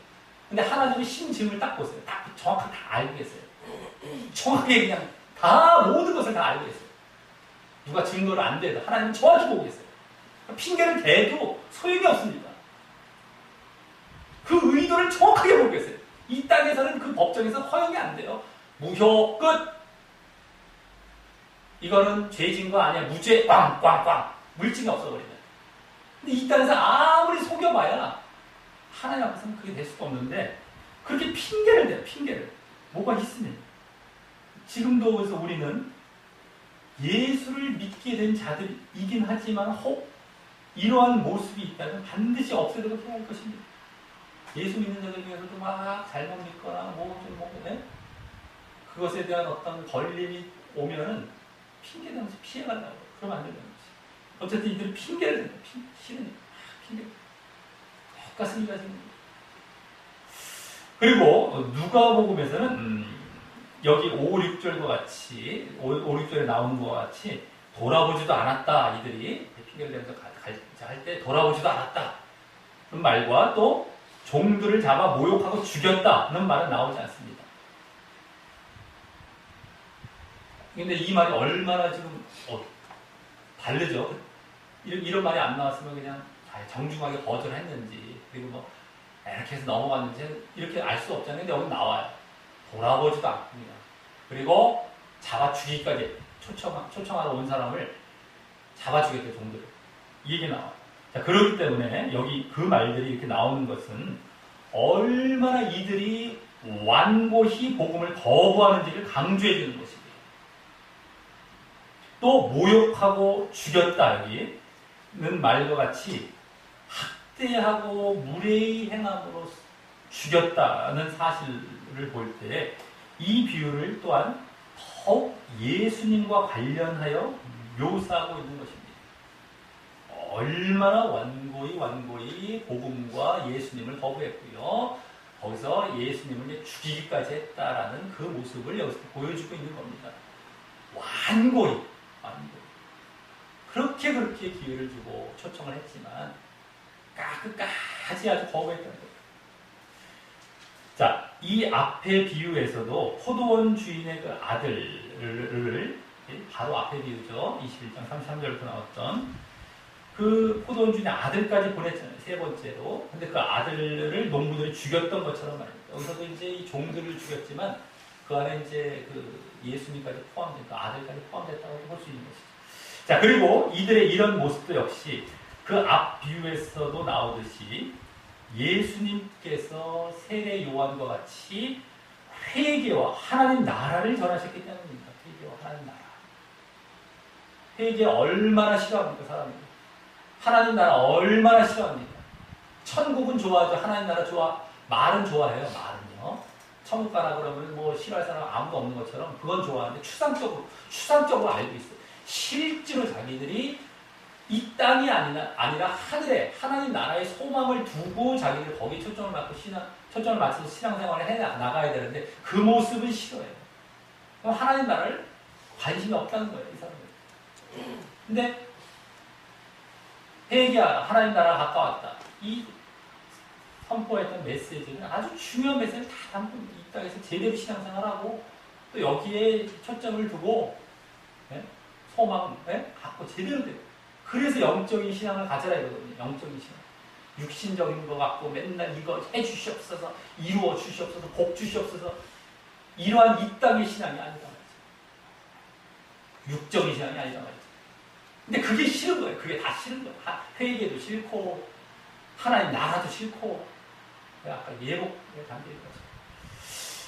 근데 하나님이 심증을 딱 보세요. 딱 정확하게 다 알고 계세요. 정확하게 그냥 다 모든 것을 다 알고 계세요. 누가 증거를 안 대도 하나님은 정확히 보고 계세요. 핑계를 대도 소용이 없습니다. 그 의도를 정확하게 보고 계세요. 이 땅에서는 그 법정에서 허용이 안 돼요. 무효 끝. 이거는 죄진 거 아니야. 무죄 꽝꽝꽝. 물증이 없어버리면. 근데 이 땅에서 아무리 속여봐야 하나님 앞에서는 그게 될 수가 없는데 그렇게 핑계를 대요. 핑계를. 뭐가 있으면. 지금도 그래서 우리는 예수를 믿게 된 자들이긴 하지만 혹 이러한 모습이 있다면 반드시 없애도록 해야 할 것입니다. 예수 믿는 자들 중에서도 막 잘못 믿거나 그것에 대한 어떤 걸림이 오면은 핑계대면서 피해가려고 그러면 안 된다는 거지. 어쨌든 이들은 핑계를 댄다. 싫으니까 핑계. 똑같습니다 지금. 그리고 누가복음에서는 여기 5, 6절과 같이 5, 6절에 나온 것과 같이 돌아보지도 않았다. 이들이 핑계를 대면서 할 때 돌아보지도 않았다. 그런 말과 또 종들을 잡아 모욕하고 죽였다는 말은 나오지 않습니다. 근데 이 말이 얼마나 지금 다르죠? 이런 말이 안 나왔으면 그냥 정중하게 거절했는지 그리고 뭐 이렇게 해서 넘어갔는지 이렇게 알 수 없잖아요. 근데 여기 나와요. 돌아보지도 않습니다. 그리고 잡아 죽이기까지 초청하러 온 사람을 잡아 죽였대요. 종들을. 이 얘기 나와요. 자, 그렇기 때문에 여기 그 말들이 이렇게 나오는 것은 얼마나 이들이 완고히 복음을 거부하는지를 강조해 주는 것입니다. 또 모욕하고 죽였다 여기는 말과 같이 학대하고 무례히 행함으로 죽였다는 사실을 볼 때 이 비유를 또한 더욱 예수님과 관련하여 묘사하고 있는 것입니다. 얼마나 완고히 복음과 예수님을 거부했고요. 거기서 예수님을 죽이기까지 했다라는 그 모습을 여기서 보여주고 있는 겁니다. 완고히. 그렇게 기회를 주고 초청을 했지만 끝까지 아주 거부했다는 거예요. 자, 이 앞의 비유에서도 포도원 주인의 그 아들을 바로 앞에 비유죠. 21장 33절부터 나왔던 그 포도원 주인의 아들까지 보냈잖아요. 세 번째로. 근데 그 아들을 농부들이 죽였던 것처럼 말입니다. 여기서도 이제 이 종들을 죽였지만 그 안에 이제 그 예수님까지 포함된 그 아들까지 포함됐다고 볼 수 있는 것이죠. 자, 그리고 이들의 이런 모습도 역시 그 앞 비유에서도 나오듯이 예수님께서 세례 요한과 같이 회개와 하나님 나라를 전하셨기 때문입니다. 회개와 하나님 나라. 회개 얼마나 싫어합니까, 사람이? 하나님 나라 얼마나 싫어합니까? 천국은 좋아하죠. 하나님 나라 말은 좋아해요. 말은요. 천국 가라 그러면 뭐 싫어할 사람 아무도 없는 것처럼 그건 좋아하는데 추상적으로 알고 있어요. 실제로 자기들이 이 땅이 아니라 하늘에 하나님 나라의 소망을 두고 자기들 거기에 초점을 맞춰서 신앙생활을 해 나가야 되는데 그 모습은 싫어해요. 그럼 하나님 나라를 관심이 없다는 거예요, 이 사람들. 근데 회개하라, 하나님 나라가 가까웠다. 이 선포했던 메시지는 아주 중요한 메시지를 다 담고 이 땅에서 제대로 신앙생활하고 또 여기에 초점을 두고 소망 갖고 제대로 돼요. 그래서 영적인 신앙을 가져라 이거거든요. 영적인 신앙. 육신적인 거 갖고 맨날 이거 해주시옵소서, 이루어 주시옵소서, 복 주시옵소서, 이러한 이 땅의 신앙이 아니다 말이죠. 육적인 신앙이 아니다 말이죠. 근데 그게 싫은 거예요. 그게 다 싫은 거예요. 회개도 싫고 하나님 나라도 싫고 아까 예복에 담겨있는 거죠.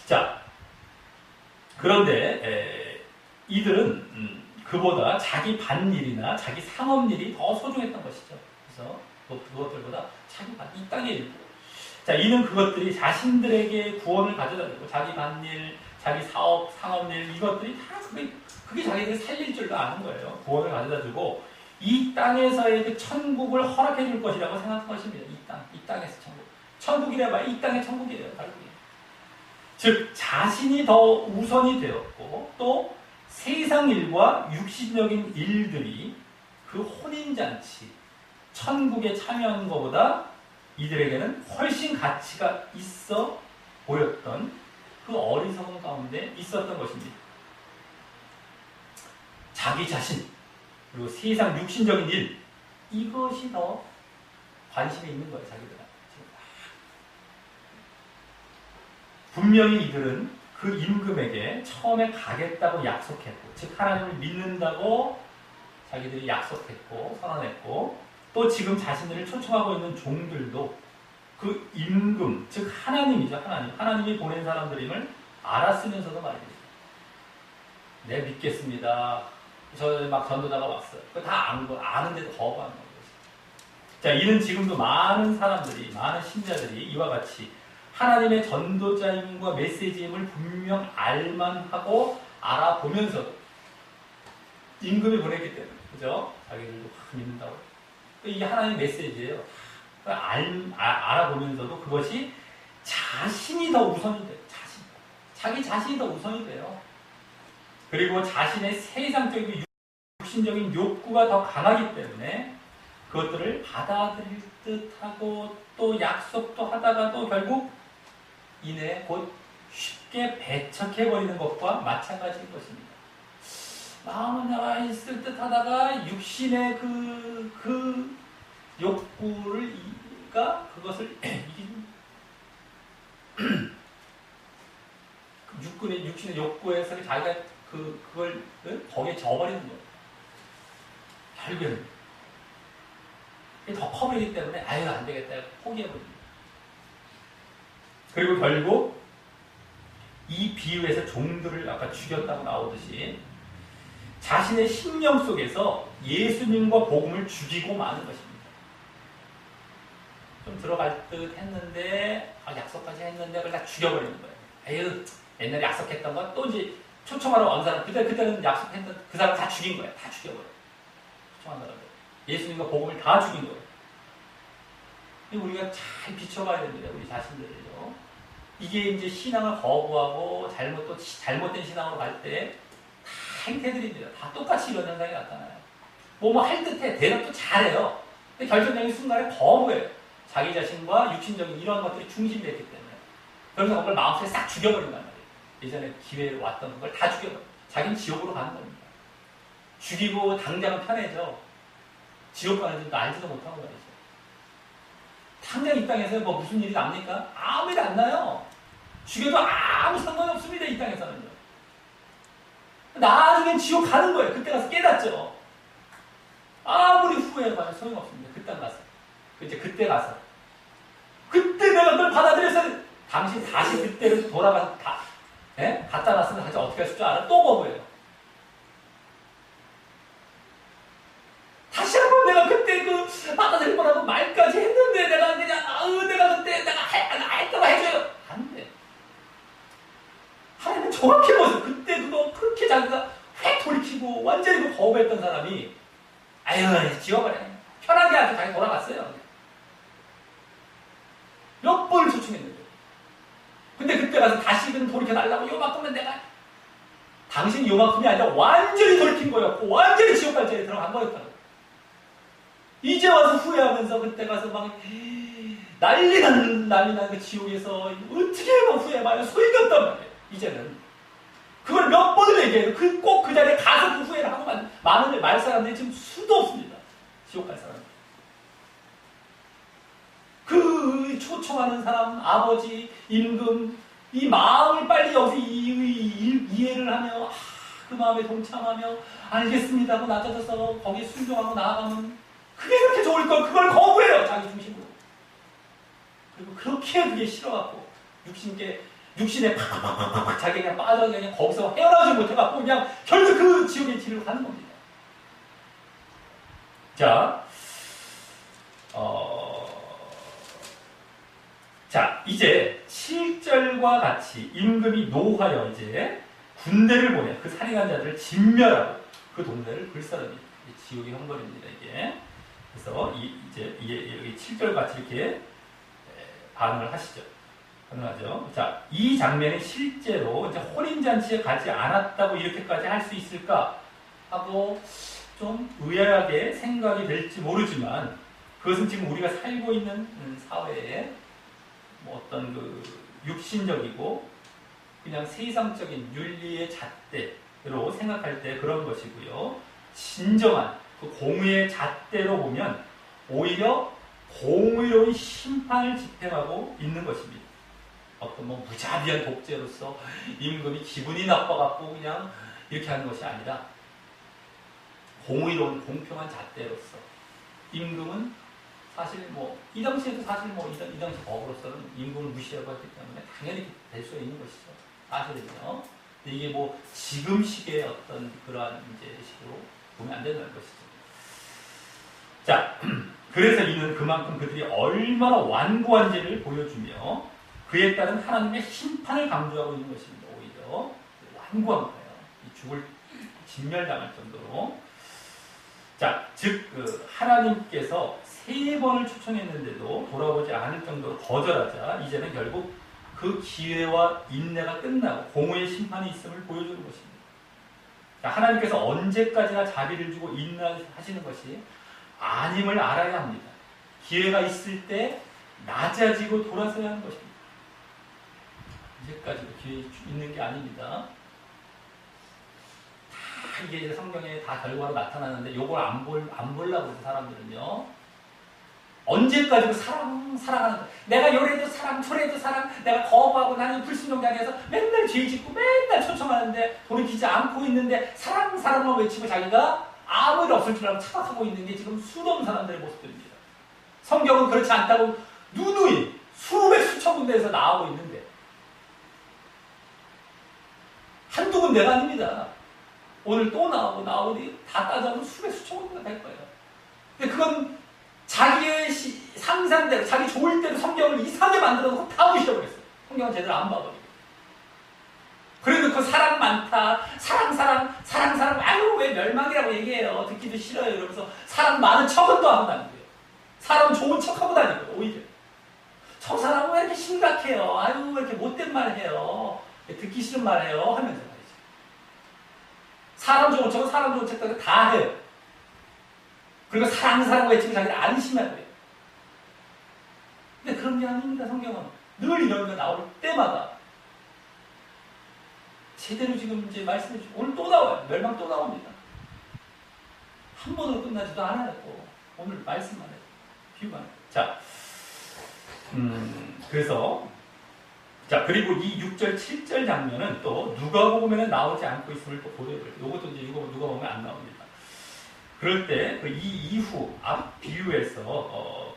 자, 그런데 이들은 그보다 자기 밭일이나 자기 상업일이 더 소중했던 것이죠. 그래서 그것들보다 자기 이 땅의 일부. 자, 이는 그것들이 자신들에게 구원을 가져다 주고 자기 밭일, 자기 사업, 상업일 이것들이 다 그게 자기들이 살릴 줄도 아는 거예요. 구원을 가져다 주고 이 땅에서의 그 천국을 허락해 줄 것이라고 생각한 것입니다. 이 땅에서 천국. 천국이라 봐야 이 땅의 천국이에요. 결국에. 즉 자신이 더 우선이 되었고 또 세상 일과 육신적인 일들이 그 혼인잔치, 천국에 참여하는 것보다 이들에게는 훨씬 가치가 있어 보였던 그 어리석은 가운데 있었던 것입니다. 자기 자신, 그리고 세상 육신적인 일, 이것이 더 관심이 있는 거예요, 자기들은. 분명히 이들은 그 임금에게 처음에 가겠다고 약속했고, 즉 하나님을 믿는다고 자기들이 약속했고 선언했고, 또 지금 자신들을 초청하고 있는 종들도 그 임금, 즉 하나님이죠. 하나님이 보낸 사람들임을 알았으면서도 말입니다. 네, 믿겠습니다. 저 막 전도자가 왔어요. 그거 다 아는데도 거부하는 거죠. 자, 이는 지금도 많은 사람들이, 많은 신자들이 이와 같이 하나님의 전도자임과 메시지임을 분명 알만하고 알아보면서도 임금이 보냈기 때문에, 그죠? 자기들도 믿는다고. 이게 하나님의 메시지예요. 알아보면서도 그것이 자신이 더 우선이 돼요. 자기 자신이 더 우선이 돼요. 그리고 자신의 세상적인 육신적인 욕구가 더 강하기 때문에 그것들을 받아들일 듯하고 또 약속도 하다가도 결국 이내 곧 쉽게 배척해버리는 것과 마찬가지인 것입니다. 마음은 내가 있을 듯 하다가 육신의 그 욕구가 그것을 이기는 육신의 욕구에서 자기가 그걸 거기에 져버리는 거예요. 결국에는 더 커버리기 때문에 아유 안 되겠다 포기해버립니다. 그리고 결국 이 비유에서 종들을 아까 죽였다고 나오듯이 자신의 심령 속에서 예수님과 복음을 죽이고 마는 것입니다. 좀 들어갈 듯 했는데 약속까지 했는데 그걸 다 죽여버리는 거예요. 아유 옛날에 약속했던 건 또 이제 초청하러 온 사람 그때는 약속했던 그 사람 다 죽인 거예요. 다 죽여버려요. 초청한 사람들 예수님과 복음을 다 죽인 거예요. 우리가 잘 비춰봐야 됩니다. 우리 자신들을요. 이게 이제 신앙을 거부하고 잘못된 신앙으로 갈 때 다 행태들입니다. 다 똑같이 이런 현상이 나타나요. 뭐 할 듯해. 대답도 잘해요. 근데 결정적인 순간에 거부해요. 자기 자신과 육신적인 이런 것들이 중심됐기 때문에. 그래서 그걸 마음속에 싹 죽여버린단 말이에요. 예전에 기회에 왔던 그걸 다 죽여버려요. 자기는 지옥으로 가는 겁니다. 죽이고 당장은 편해져. 지옥 가는 줄도 알지도 못하는 거죠. 당장 이 땅에서 뭐 무슨 일이 납니까? 아무 일이 안 나요. 죽여도 아무 상관이 없습니다. 이 땅에서는요. 나중엔 지옥 가는 거예요. 그때 가서 깨닫죠. 아무리 후회해봐도 소용없습니다. 그때 가서. 그때 내가 널 받아들였어야 당신 다시 그때로 돌아가서 갖다 놨으면 다시 어떻게 했을 줄 알아? 또 거부해요. 다시 한번 내가 그때 받아들일 거라고 말까지 했는데 내가 그때 내가 했다고 해줘요. 안 돼. 정확히 보세요. 그때 그거 그렇게 자기가 획 돌이키고 완전히 그 거부했던 사람이 아유 지워버려. 편하게 하고 자기 돌아갔어요. 몇 번을 초청했는데. 근데 그때 가서 다시금 돌이켜달라고 요만큼은 내가 당신이 요만큼이 아니라 완전히 돌이킨 거였고 완전히 지옥 발전에 들어간 거였다고. 이제 와서 후회하면서 그때 가서 막 난리 나는 그 지옥에서 어떻게 막 후회해봐요. 소용이 없단 말이에요. 이제는. 그걸 몇 번을 얘기해요. 꼭 그 자리에 가서 그 후회를 하고 많은 말 사람들이 지금 수도 없습니다. 지옥 갈 사람. 그 초청하는 사람, 아버지, 임금, 이 마음을 빨리 여기서 이해를 하며, 그 마음에 동참하며, 알겠습니다 하고 낮아져서 거기에 순종하고 나아가면, 그게 그렇게 좋을 걸, 그걸 거부해요, 자기 중심으로. 그리고 그렇게 그게 싫어갖고, 육신에 팍팍팍팍 자기 그냥 빠져 그냥 거기서 헤어나오지 못해갖고, 그냥 결국 그 지옥의 길을 가는 겁니다. 자, 자, 이제 7절과 같이 임금이 노하여 이제 군대를 보내 그 살인한 자들을 진멸하고 그 동네를 불사릅니다. 지옥의 형벌입니다, 이게. 그래서 이제 이게 7절 같이 이렇게 반응을 하시죠. 반응하죠. 자, 이 장면이 실제로 이제 혼인잔치에 가지 않았다고 이렇게까지 할 수 있을까 하고 좀 의아하게 생각이 될지 모르지만 그것은 지금 우리가 살고 있는 사회에 뭐 어떤 그 육신적이고 그냥 세상적인 윤리의 잣대로 생각할 때 그런 것이고요. 진정한 그 공의의 잣대로 보면 오히려 공의로운 심판을 집행하고 있는 것입니다. 어떤 뭐 무자비한 독재로서 임금이 기분이 나빠갖고 그냥 이렇게 하는 것이 아니라 공의로운 공평한 잣대로서 임금은 사실 뭐 이 당시에도 사실 뭐 이 당시 법으로서는 임금을 무시하고 했기 때문에 당연히 될 수 있는 것이죠. 사실은요. 근데 이게 뭐 지금식의 어떤 그러한 이제 식으로 보면 안 된다는 것이죠. 자, 그래서 이는 그만큼 그들이 얼마나 완고한지를 보여주며 그에 따른 하나님의 심판을 강조하고 있는 것입니다. 오히려 완고한 거예요. 죽을 진멸당할 정도로. 자, 즉 하나님께서 3번을 초청했는데도 돌아보지 않을 정도로 거절하자 이제는 결국 그 기회와 인내가 끝나고 공의의 심판이 있음을 보여주는 것입니다. 자, 하나님께서 언제까지나 자비를 주고 인내하시는 것이 아님을 알아야 합니다. 기회가 있을 때 낮아지고 돌아서야 하는 것입니다. 언제까지도 기회 있는 게 아닙니다. 이게 이제 성경에 다 결과로 나타나는데 요걸 안 보려고 해서 사람들은요. 언제까지도 사랑하는 거. 내가 요래도 사랑, 저래도 사랑, 내가 거부하고 나는 불순종자리에서 맨날 죄 짓고 맨날 초청하는데 돌이키지 않고 있는데 사랑만 외치고 자기가 아무 일 없을 줄 알고 착각하고 있는 게 지금 수도 없는 사람들의 모습들입니다. 성경은 그렇지 않다고 누누이 수천 군데에서 나오고 있는데 한두 군데가 아닙니다. 오늘 또 나오니 다 따져보면 수천 군데가 될 거예요. 근데 그건 자기의 상상대로, 자기 좋을 대로 성경을 이상하게 만들어서 다 무시해버렸어요. 성경은 제대로 안 봐버리고. 그래도 그 사랑 많다, 사랑, 아유, 왜 멸망이라고 얘기해요. 듣기도 싫어요. 이러면서 사랑 많은 척은 하고 다니고요. 사람 좋은 척 하고 다니고요, 오히려. 저 사람은 왜 이렇게 심각해요. 아유, 왜 이렇게 못된 말 해요. 듣기 싫은 말 해요. 하면서 말이죠. 사람 좋은 척은 다 해요. 그리고 사랑 외치고 자기를 안심하고요. 근데 그런 게 아닙니다, 성경은. 늘 이런 거 나올 때마다 제대로 지금 이제 말씀해 주시고 오늘 또 나와요. 멸망 또 나옵니다. 한 번으로 끝나지도 않아요. 오늘 말씀만 해요. 비유만 해요. 자, 그래서 자, 그리고 이 6절, 7절 장면은 또 누가복음에는 나오지 않고 있음을 또 보여드려요. 이것도 이제 누가복음에 안 나옵니다. 그럴 때 이 이후 앞 비유에서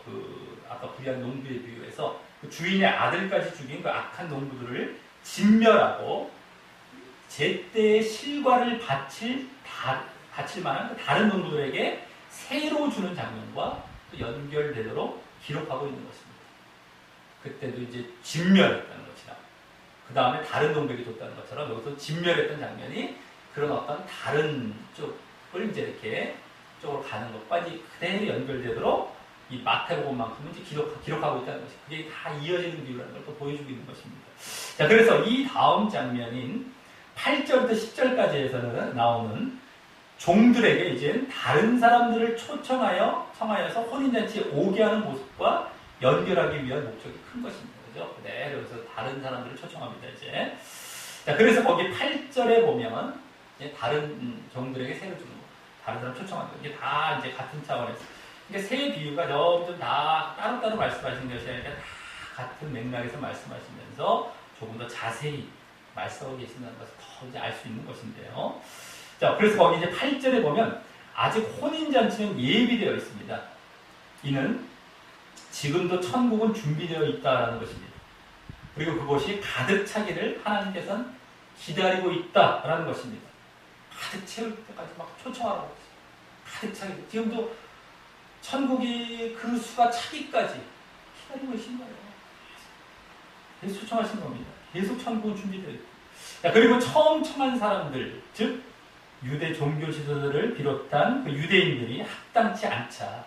아까 불의한 농부의 비유에서 그 주인의 아들까지 죽인 그 악한 농부들을 진멸하고 제때의 실과를 바칠 만한 다른 농부들에게 새로 주는 장면과 또 연결되도록 기록하고 있는 것입니다. 그때도 이제 진멸했다는 것이라 그 다음에 다른 농부에게 줬다는 것처럼 여기서 진멸했던 장면이 그런 어떤 다른 쪽을 이제 이렇게 쪽으로 가는 것과 이제 그대로 연결되도록 이 마태복음만큼은 이제 기록하고 있다는 것이 그게 다 이어지는 비유라는 걸 또 보여주고 있는 것입니다. 자, 그래서 이 다음 장면인 8절부터 10절까지에서는 나오는 종들에게 이제 다른 사람들을 청하여서 혼인잔치에 오게 하는 모습과 연결하기 위한 목적이 큰 것입니다. 그죠? 네, 그래서 다른 사람들을 초청합니다, 이제. 자, 그래서 거기 8절에 보면, 이제 다른 종들에게 세를 주는 거. 다른 사람 초청하는 거. 이게 다 이제 같은 차원에서. 그러니까 세 비유가 점점 다 따로따로 말씀하신 것이 아니라 다 같은 맥락에서 말씀하시면서 조금 더 자세히 말씀하고 계신다는 것을 더 이제 알 수 있는 것인데요. 자, 그래서 거기 이제 8절에 보면 아직 혼인잔치는 예비되어 있습니다. 이는 지금도 천국은 준비되어 있다라는 것입니다. 그리고 그것이 가득 차기를 하나님께서는 기다리고 있다라는 것입니다. 가득 채울 때까지 막 초청하라고 했어요. 가득 차기. 지금도 천국이 그 수가 차기까지 기다리고 계신 거예요. 계속 초청하신 겁니다. 계속 천국은 준비되어 있고. 자, 그리고 처음 청한 사람들, 즉 유대 종교 지도자들을 비롯한 그 유대인들이 합당치 않자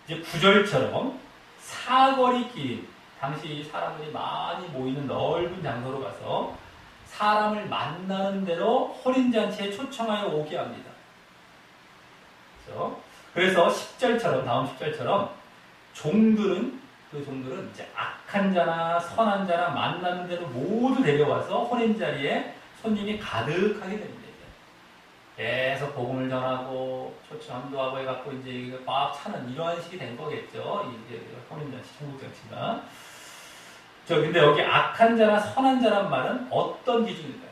이제 9절처럼 사거리 길, 당시 사람들이 많이 모이는 넓은 장소로 가서 사람을 만나는 대로 혼인잔치에 초청하여 오게 합니다. 그래서 10절처럼, 다음 10절처럼 그 종들은 이제 악한 자나 선한 자나 만나는 대로 모두 데려와서 혼인자리에 손님이 가득하게 됩니다. 계속 복음을 전하고 초청함도 하고 해갖고 이제 꽉 차는 이러한 식이 된 거겠죠. 이제 혼인잔치, 천국잔치가. 근데 여기 악한 자나 선한 자란 말은 어떤 기준일까요?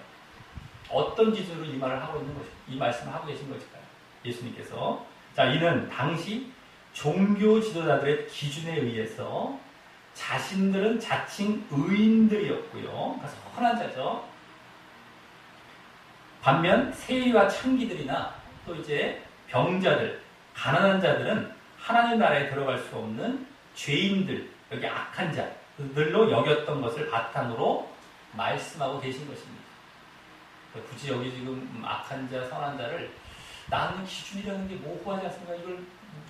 어떤 기준으로 이 말을 하고 있는 것일까요? 이 말씀을 하고 계신 것일까요? 예수님께서. 자, 이는 당시 종교 지도자들의 기준에 의해서 자신들은 자칭 의인들이었고요. 그러니까 선한 자죠. 반면 세리와 창기들이나 또 이제 병자들, 가난한 자들은 하나님 나라에 들어갈 수 없는 죄인들, 여기 악한 자들로 여겼던 것을 바탕으로 말씀하고 계신 것입니다. 굳이 여기 지금 악한 자, 선한 자를 나는 기준이라는 게 모호하지 않습니까? 이걸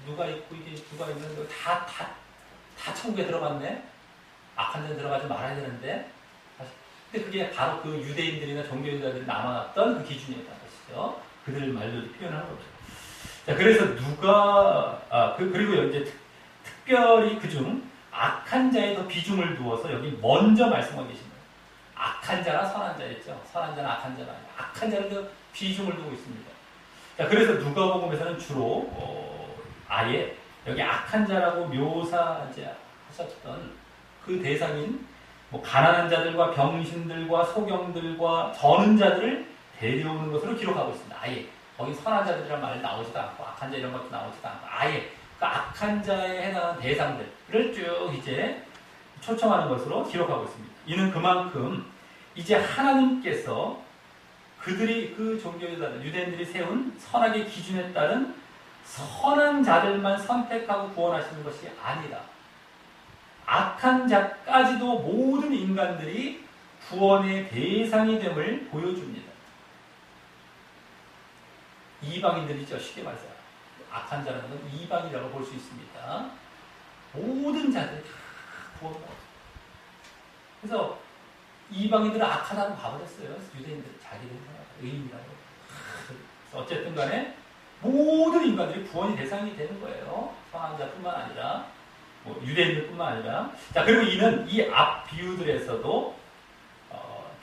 누가 있고 이게 누가 있는 거 다 천국에 들어갔네? 악한 자는 들어가지 말아야 되는데 근데 그게 바로 그 유대인들이나 종교인들이 남아났던 그 기준이었다는 것이죠. 그들 말로 표현하는 거죠. 자, 그래서 그리고 이제 특별히 그중 악한 자에 더 비중을 두어서 여기 먼저 말씀하고 계신 거예요. 악한 자나 선한 자였죠. 선한 자나 악한 자나 아니라 악한 자를 더 비중을 두고 있습니다. 자, 그래서 누가복음에서는 주로 아예 여기 악한 자라고 묘사하셨던 그 대상인 가난한 자들과 병신들과 소경들과 저는 자들을 데려오는 것으로 기록하고 있습니다. 아예 거기 선한 자들이란 말이 나오지도 않고 악한 자 이런 것도 나오지도 않고 아예 그 악한 자에 해당하는 대상들을 쭉 이제 초청하는 것으로 기록하고 있습니다. 이는 그만큼 이제 하나님께서 그들이 그 종교자들 유대인들이 세운 선악의 기준에 따른 선한 자들만 선택하고 구원하시는 것이 아니라 악한 자까지도 모든 인간들이 구원의 대상이 됨을 보여줍니다. 이방인들이죠. 쉽게 말해서 악한 자라는 건 이방이라고 볼 수 있습니다. 모든 자들이 다 구원을 얻어요. 그래서 이방인들은 악하다고 봐버렸어요. 유대인들 자기들 의인이라고. 어쨌든 간에 모든 인간들이 구원의 대상이 되는 거예요. 선한 자뿐만 아니라 유대인들뿐만 아니라. 자, 그리고 이는 이 앞 비유들에서도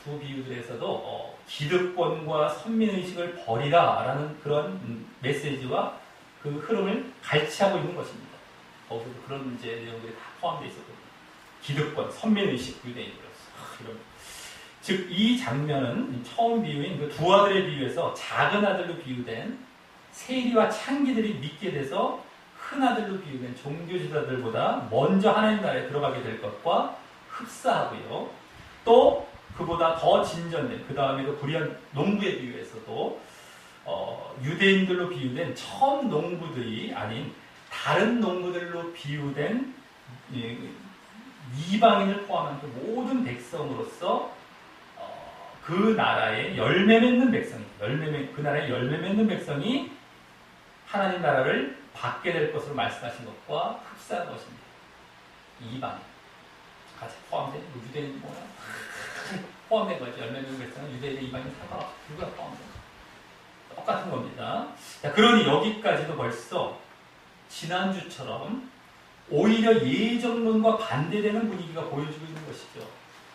두 비유들에서도 기득권과 선민의식을 버리라라는 그런 메시지와 그 흐름을 같이 하고 있는 것입니다. 거기서 그런 이제 내용들이 다 포함되어 있었거든요. 기득권, 선민의식, 유대인으로서 이런. 즉, 이 장면은 처음 비유인 그 두 아들의 비유에서 작은 아들로 비유된 세리와 창기들이 믿게 돼서 큰 아들로 비유된 종교지도자들보다 먼저 하나님 나라에 들어가게 될 것과 흡사하고요. 또 그보다 더 진전된 그 다음에 그 불의한 농부의 비유에서도 유대인들로 비유된 처음 농부들이 아닌 다른 농부들로 비유된 이방인을 포함한 그 모든 백성으로서 그 나라의 열매 맺는 백성이, 그 나라의 열매 맺는 백성이 하나님 나라를 받게 될 것으로 말씀하신 것과 흡사한 것입니다. 이방인. 같이 포함된, 유대인 뭐야? 포함된 거죠. 열매 맺는 백성은 유대인, 이방인 상관없이 누가 포함된 거. 똑같은 겁니다. 자, 그러니 여기까지도 벌써 지난주처럼 오히려 예정론과 반대되는 분위기가 보여지고 있는 것이죠.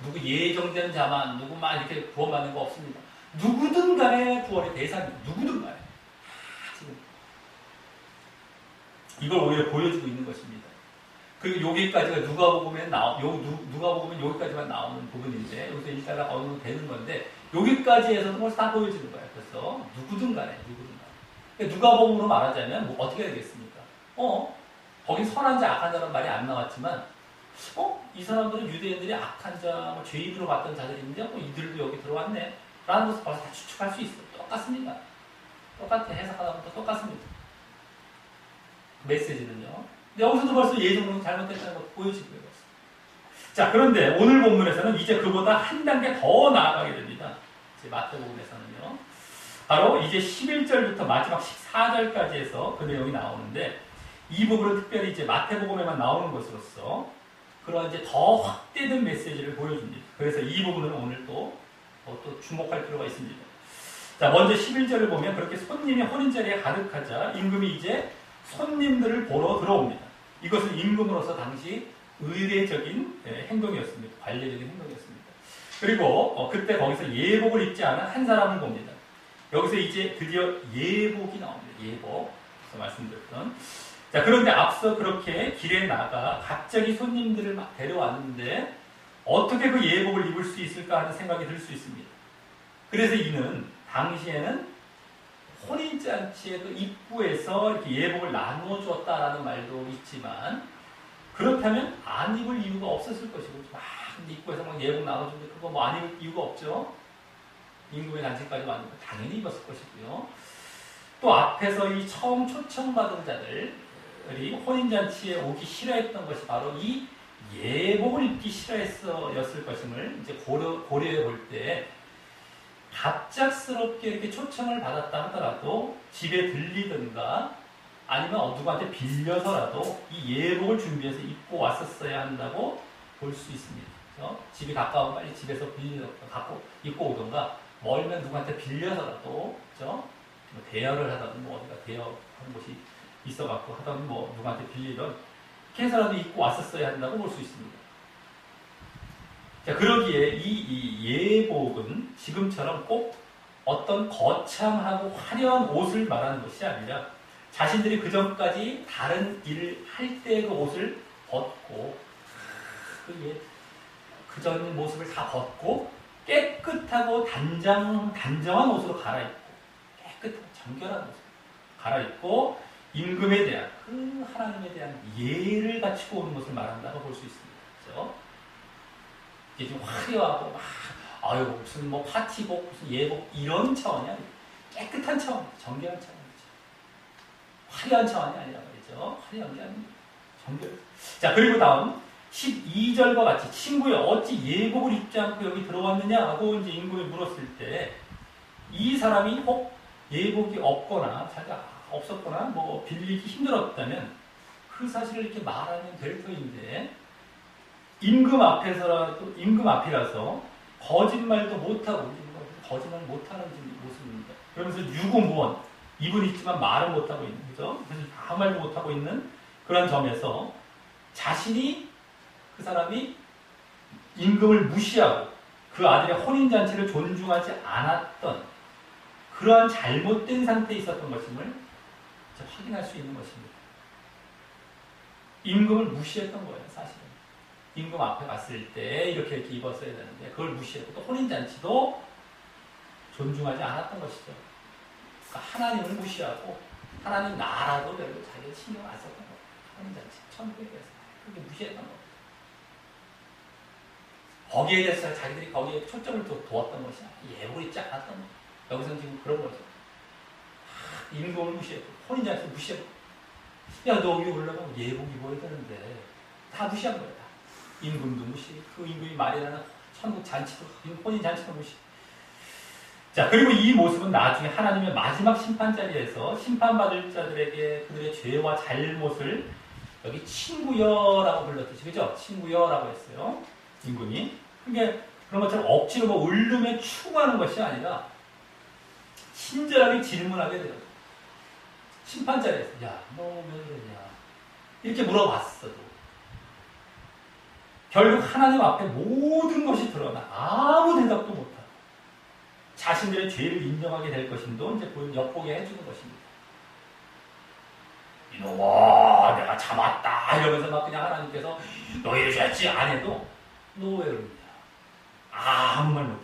누구 예정된 자만, 누구만 이렇게 구원받는 거 없습니다. 누구든 간에 구원의 대상입니다. 누구든 간에. 지금 이걸 오히려 보여주고 있는 것입니다. 그리고 여기까지가 누가복음은 여기까지만 나오는 부분인데 여기서 일자가 어느 정도 되는 건데 여기까지 해서도 벌써 다 보여지는 거예요. 그래서 누구든 간에. 그러니까 누가복음으로 말하자면 뭐 어떻게 되겠습니까? 거기 선한 자, 악한 자라는 말이 안 나왔지만 이 사람들은 유대인들이 악한 자, 뭐 죄인으로 봤던 자들인데 이들도 여기 들어왔네 라는 것을 벌써 다 추측할 수 있어요. 똑같습니다. 해석하다 보면 똑같습니다. 메시지는요. 근데 여기서도 벌써 예정론이 잘못됐다는 걸 보여지고요. 자, 그런데 오늘 본문에서는 이제 그보다 한 단계 더 나아가게 됩니다. 이제 마태복음에서는요. 바로 이제 11절부터 마지막 14절까지 해서 그 내용이 나오는데 이 부분은 특별히 이제 마태복음에만 나오는 것으로서 그런 이제 더 확대된 메시지를 보여줍니다. 그래서 이 부분은 오늘 또 주목할 필요가 있습니다. 자, 먼저 11절을 보면 그렇게 손님이 혼인자리에 가득하자 임금이 이제 손님들을 보러 들어옵니다. 이것은 임금으로서 당시 의례적인 행동이었습니다. 관례적인 행동이었습니다. 그리고 그때 거기서 예복을 입지 않은 한 사람을 봅니다. 여기서 이제 드디어 예복이 나옵니다. 예복. 그래서 말씀드렸던. 자, 그런데 앞서 그렇게 길에 나가 갑자기 손님들을 막 데려왔는데 어떻게 그 예복을 입을 수 있을까 하는 생각이 들 수 있습니다. 그래서 이는 당시에는 혼인잔치의 그 입구에서 이렇게 예복을 나누어 주었다라는 말도 있지만 그렇다면 안 입을 이유가 없었을 것이고 막 입구에서 막 예복 나눠주는데 그거 뭐 안 입을 이유가 없죠. 임금의 잔치까지 왔는데 당연히 입었을 것이고요. 또 앞에서 이 처음 초청받은 자들이 혼인잔치에 오기 싫어했던 것이 바로 이 예복을 입기 싫어했었을 것임을 이제 고려해 볼 때 갑작스럽게 이렇게 초청을 받았다 하더라도 집에 들리든가 아니면 누구한테 빌려서라도 이 예복을 준비해서 입고 왔었어야 한다고 볼 수 있습니다. 그래서 집이 가까우면 빨리 집에서 갖고 입고 오든가 멀면 누구한테 빌려서라도 그렇죠? 뭐 대여를 하든 뭐 어디가 대여하는 곳이 있어갖고 하든 뭐 누구한테 빌리든 이렇게 해서라도 입고 왔었어야 한다고 볼 수 있습니다. 자, 그러기에 이 예복은 지금처럼 꼭 어떤 거창하고 화려한 옷을 말하는 것이 아니라 자신들이 그전까지 다른 일을 할 때 그 옷을 벗고 그전 모습을 다 벗고 깨끗하고 단정한 옷으로 갈아입고 깨끗하고 정결한 옷으로 갈아입고 임금에 대한 그 하나님에 대한 예를 갖추고 오는 것을 말한다고 볼 수 있습니다. 그렇죠? 이게 좀 화려하고 막 무슨 뭐 파티복 무슨 예복 이런 차원이 아니고 깨끗한 차원, 정결한 차원이죠. 화려한 차원이 아니라 말이죠. 화려한 게 아닙니다. 정결. 자, 그리고 다음 12절과 같이 친구야 어찌 예복을 입지 않고 여기 들어왔느냐 하고 이제 임금이 물었을 때 이 사람이 혹 예복이 없거나 자기가 없었거나 뭐 빌리기 힘들었다면 그 사실을 이렇게 말하면 될 터인데 임금 앞이라서 거짓말도 못하고 거짓말 못하는 모습입니다. 그러면서 유구무원 입은 있지만 말은 못하고 있는 거죠. 그래서 아무 말도 못하고 있는 그런 점에서 자신이 그 사람이 임금을 무시하고 그 아들의 혼인잔치를 존중하지 않았던 그러한 잘못된 상태에 있었던 것임을 확인할 수 있는 것입니다. 임금을 무시했던 거예요, 사실은. 임금 앞에 갔을 때 이렇게 입었어야 되는데 그걸 무시했고 또 혼인잔치도 존중하지 않았던 것이죠. 그러니까 하나님을 무시하고 하나님 나라도 별로 자기가 신경 안 썼던 거예요. 혼인잔치, 천국에 대해서 그렇게 무시했던 거예요. 거기에 대해서 자기들이 거기에 초점을 두었던 것이 예복을 입지 않았던 거예요. 여기서는 지금 그런 거죠. 임금을 무시했고 혼인잔치 무시했고 야 너 여기 올라가면 예복 입어야 되는데 다 무시한 거예요. 임금도 무시, 그 임금이 마련하는 천국 잔치도, 혼인 잔치도 무시. 자, 그리고 이 모습은 나중에 하나님의 마지막 심판 자리에서 심판받을 자들에게 그들의 죄와 잘못을 여기 친구여라고 불렀듯이, 그죠? 친구여라고 했어요. 임금이. 그게 그런 것처럼 억지로 뭐 울름에 추구하는 것이 아니라 친절하게 질문하게 돼요. 심판 자리에서, 야, 너 왜 그러냐? 이렇게 물어봤어도 결국 하나님 앞에 모든 것이 드러나 아무 대답도 못하고 자신들의 죄를 인정하게 될 것임도 이제 엿보게 해주는 것입니다. 이놈아, 내가 참았다 이러면서 막 그냥 하나님께서 너 이러셨지 안 해도 너 왜 그러냐? 아무 말 못해.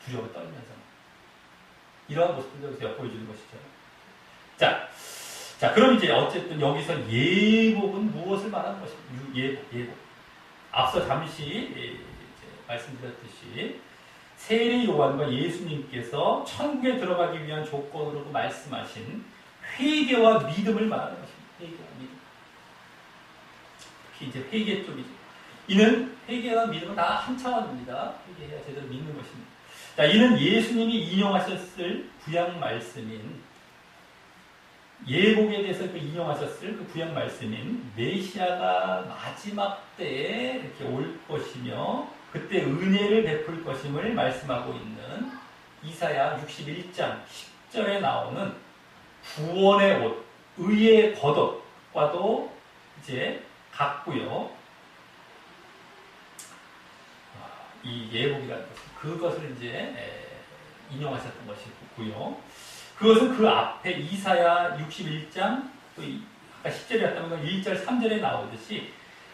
두려워 떨면서 이러한 모습들을 여기서 엿보여주는 것이죠. 자, 그럼 이제 어쨌든 여기서 예복은 무엇을 말하는 것입니까? 예복. 앞서 잠시 이제 말씀드렸듯이 세례 요한과 예수님께서 천국에 들어가기 위한 조건으로 말씀하신 회개와 믿음을 말하는 것입니다. 회개와 믿음. 특히 이제 회개 쪽이죠. 이는 회개와 믿음은 다 한 차원입니다. 회개해야 제대로 믿는 것입니다. 자, 이는 예수님이 인용하셨을 구약 말씀인 예복에 대해서 그 인용하셨을 그 구약 말씀인 메시아가 마지막 때에 이렇게 올 것이며 그때 은혜를 베풀 것임을 말씀하고 있는 이사야 61장 10절에 나오는 구원의 옷, 의의 겉옷과도 이제 같고요. 이 예복이라는 것은 그것을 이제 인용하셨던 것이고요. 그것은 그 앞에 이사야 61장 또 아까 10절이었다면 1절 3절에 나오듯이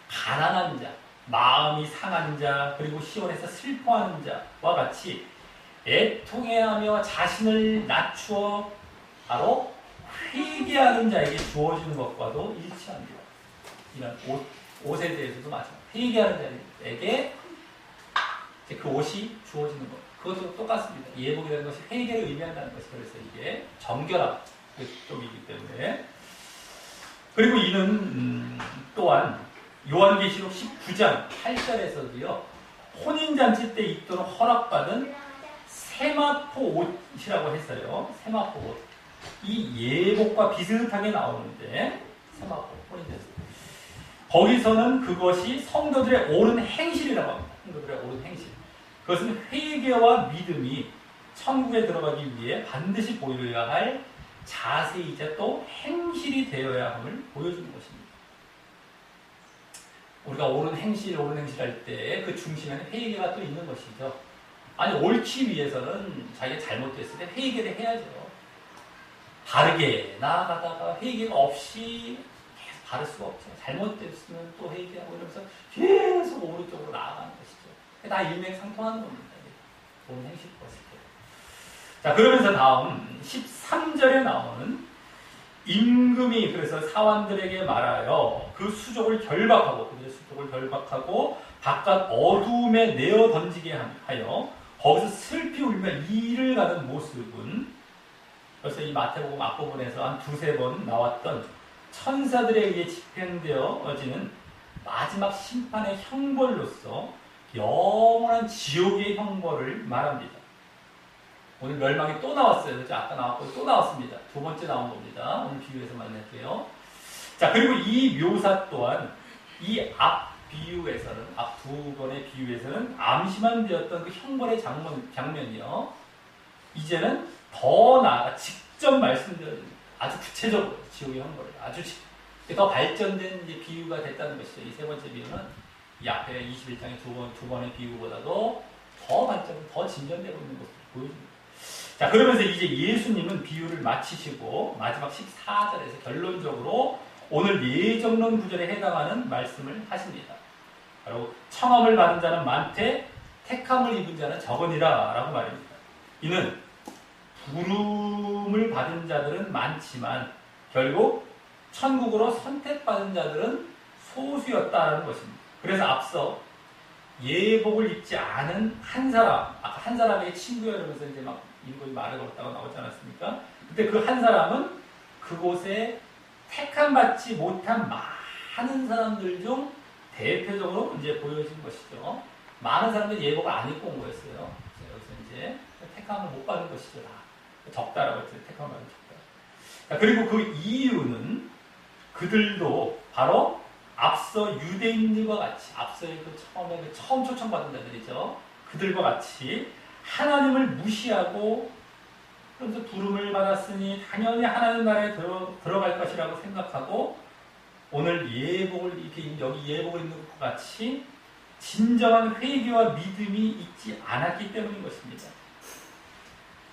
가난한 자, 마음이 상한 자, 그리고 시온에서 슬퍼하는 자와 같이 애통해하며 자신을 낮추어 바로 회개하는 자에게 주어지는 것과도 일치합니다. 이런 옷에 대해서도 마찬가지입니다. 회개하는 자에게 그 옷이 주어지는 것. 그것도 똑같습니다. 예복이라는 것이 회개를 의미한다는 것이 그래서 이게 정결함 쪽이기 때문에. 그리고 이는 또한 요한계시록 19장 8절에서도요. 혼인잔치 때 입도록 허락받은 세마포 옷이라고 했어요. 세마포 옷. 이 예복과 비슷하게 나오는데 세마포 혼인잔치. 거기서는 그것이 성도들의 옳은 행실이라고 합니다. 성도들의 옳은 행실. 그것은 회개와 믿음이 천국에 들어가기 위해 반드시 보여야 할 자세이자 또 행실이 되어야 함을 보여주는 것입니다. 우리가 옳은 행실 할 때 그 중심에는 회개가 또 있는 것이죠. 아니, 옳기 위해서는 자기가 잘못됐을 때 회개를 해야죠. 바르게 나아가다가 회개가 없이 계속 바를 수가 없죠. 잘못됐으면 또 회개하고 이러면서 계속 오른쪽으로 나아가는 것이죠. 다 일맥상통하는 겁니다. 옳은 행실 것을. 자, 그러면서 다음 13절에 나오는 임금이 그래서 사환들에게 말하여 그 수족을 결박하고 그들의 수족을 결박하고 바깥 어둠에 내어 던지게 하여 거기서 슬피 울며 이를 가는 모습은 벌써 이 마태복음 앞부분에서 한 두세 번 나왔던 천사들에 의해 집행되어지는 마지막 심판의 형벌로서 영원한 지옥의 형벌을 말합니다. 오늘 멸망이 또 나왔어요. 그렇죠? 아까 나왔고 또 나왔습니다. 두 번째 나온 겁니다. 오늘 비유에서 만날게요. 자, 그리고 이 묘사 또한 이 앞 비유에서는, 앞 두 번의 비유에서는 암시만 되었던 그 형벌의 장면이요. 이제는 더 나아가 직접 말씀드린 아주 구체적으로 지옥의 형벌을 더 발전된 이제 비유가 됐다는 것이죠. 이 세 번째 비유는 이 앞에 21장의 두 번의 비유보다도 더 발전, 더 진전되고 있는 것을 보여줍니다. 자, 그러면서 이제 예수님은 비유를 마치시고 마지막 14절에서 결론적으로 오늘 예정론 구절에 해당하는 말씀을 하십니다. 바로 청함을 받은 자는 많되 택함을 입은 자는 적으니라 라고 말입니다. 이는 부름을 받은 자들은 많지만 결국 천국으로 선택받은 자들은 소수였다라는 것입니다. 그래서 앞서 예복을 입지 않은 한 사람, 아까 한 사람에게 친구야 이러면서 이제 막 인물이 말을 걸었다고 나오지 않았습니까? 근데 그 한 사람은 그곳에 택함받지 못한 많은 사람들 중 대표적으로 이제 보여진 것이죠. 많은 사람들이 예복을 안 입고 온 거였어요. 여기서 이제 택함을 못 받은 것이죠. 다. 적다라고 했어요. 택함을 받은 적다. 자, 그리고 그 이유는 그들도 바로 앞서 유대인들과 같이, 앞서의 처음 초청받은 자들이죠. 그들과 같이 하나님을 무시하고, 그래서 부름을 받았으니 당연히 하나님 나라에 들어갈 것이라고 생각하고, 오늘 예복을, 이렇게 여기 예복을 입는 것과 같이 진정한 회개와 믿음이 있지 않았기 때문인 것입니다.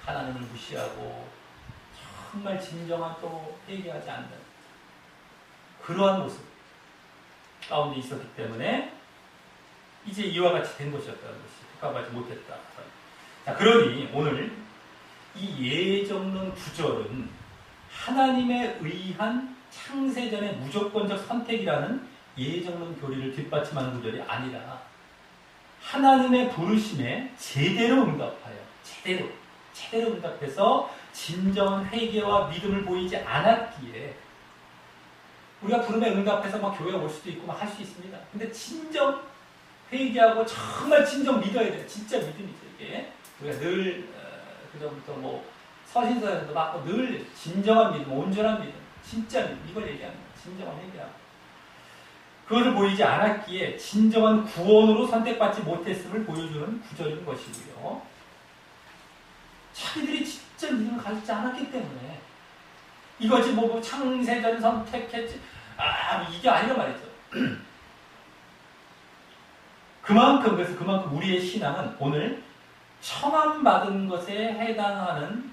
하나님을 무시하고, 정말 진정한 또 회개하지 않는 그러한 모습 가운데 있었기 때문에 이제 이와 같이 된 것이었다는 것이 택함받지 못했다. 자, 그러니 오늘 이 예정론 구절은 하나님에 의한 창세전의 무조건적 선택이라는 예정론 교리를 뒷받침하는 구절이 아니라 하나님의 부르심에 제대로 응답하여 제대로 응답해서 진정한 회개와 믿음을 보이지 않았기에 우리가 부름에 응답해서 막 교회에 올 수도 있고 막 할 수 있습니다. 근데 진정 회개하고 정말 진정 믿어야 돼요. 진짜 믿음이죠, 이게. 우리가 늘, 그전부터 뭐, 서신서에서도 받고 늘 진정한 믿음, 온전한 믿음, 진짜 믿음, 이걸 얘기합니다. 진정한 회개하고. 그것을 보이지 않았기에 진정한 구원으로 선택받지 못했음을 보여주는 구절인 것이고요. 자기들이 진짜 믿음을 가지지 않았기 때문에 이것이 뭐 창세전 선택했지, 이게 아니란 말이죠. 그만큼 우리의 신앙은 오늘 청함받은 것에 해당하는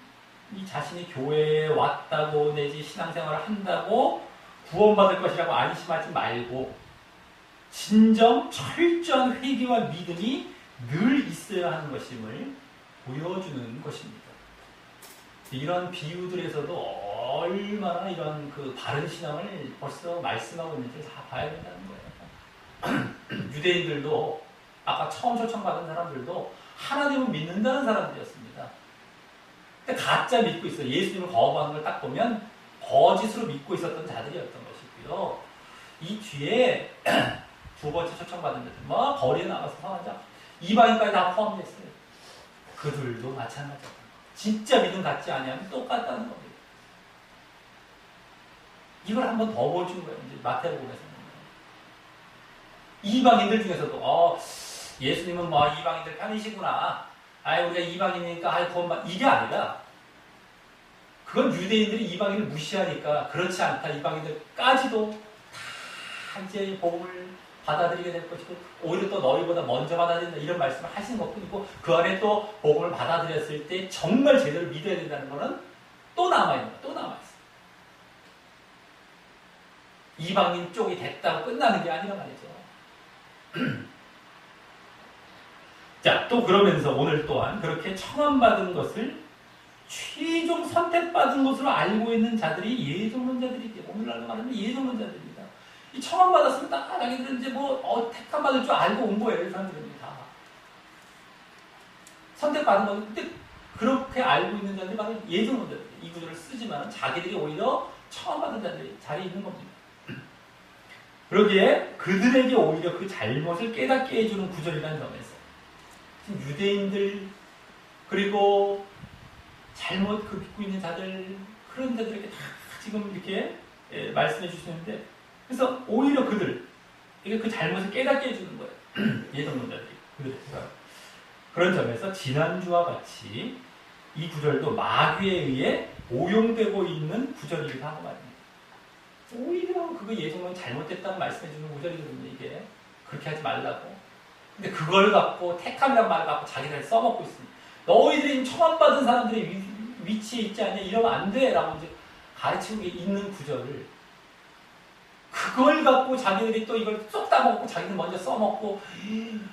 이 자신이 교회에 왔다고 내지 신앙생활을 한다고 구원받을 것이라고 안심하지 말고 진정 철저한 회개와 믿음이 늘 있어야 하는 것임을 보여주는 것입니다. 이런 비유들에서도 얼마나 이런 그 바른 신앙을 벌써 말씀하고 있는지 다 봐야 된다는 거예요. 유대인들도 아까 처음 초청받은 사람들도 하나님을 믿는다는 사람들이었습니다. 근데 가짜 믿고 있어요. 예수님을 거부하는 걸 딱 보면 거짓으로 믿고 있었던 자들이었던 것이고요. 이 뒤에 두 번째 초청받은 자들, 뭐 거리에 나가서 성한 자, 이방인까지 다 포함됐어요. 그들도 마찬가지입니다. 진짜 믿음 갖지 아니하면 똑같다는 겁니다. 이걸 한번 더 보여준 거예요. 이제 마태복음에서는. 이방인들 중에서도 예수님은 뭐 이방인들 편이시구나. 우리가 이방인이니까 구원받 이게 아니라 그건 유대인들이 이방인을 무시하니까 그렇지 않다. 이방인들까지도 다 이제 복음을 받아들이게 될 것이고 오히려 또 너희보다 먼저 받아들인다 이런 말씀을 하시는 것뿐이고 그 안에 또 복음을 받아들였을 때 정말 제대로 믿어야 된다는 것은 또 남아있는 거예요. 또 남아있어요. 이방인 쪽이 됐다고 끝나는 게 아니라 말이죠. 자, 또 그러면서 오늘 또한 그렇게 청함받은 것을 최종 선택받은 것으로 알고 있는 자들이 예정론자들이죠. 오늘날로 말하면 예정론자들입니다. 이 청함받았으면 딱 자기들은 이제 택함받을 줄 알고 온 거예요. 이 사람들은 다. 선택받은 거 근데 그렇게 알고 있는 자들이 바로 예정론자들. 이 구절을 쓰지만 자기들이 오히려 청함받은 자들이 자리에 있는 겁니다. 그러기에 그들에게 오히려 그 잘못을 깨닫게 해주는 구절이라는 점에서 지금 유대인들 그리고 잘못 믿고 있는 자들 그런 자들에게 다 지금 이렇게 말씀해 주시는데 그래서 오히려 그들에게 그 잘못을 깨닫게 해주는 거예요. 예정론자들이 그런 점에서 지난주와 같이 이 구절도 마귀에 의해 오용되고 있는 구절이기도 하고 말입니다. 오히려 그거 예정론 잘못됐다고 말씀해주는 구절이거든요. 이게 그렇게 하지 말라고. 근데 그걸 갖고 택함이라는 말을 갖고 자기들 써먹고 있습니다. 너희들이 청함받은 사람들의 위치에 있지 않냐 이러면 안 돼 라고 이제 가르치고 있는 구절을 그걸 갖고 자기들이 또 이걸 쏙 따먹고 자기들 먼저 써먹고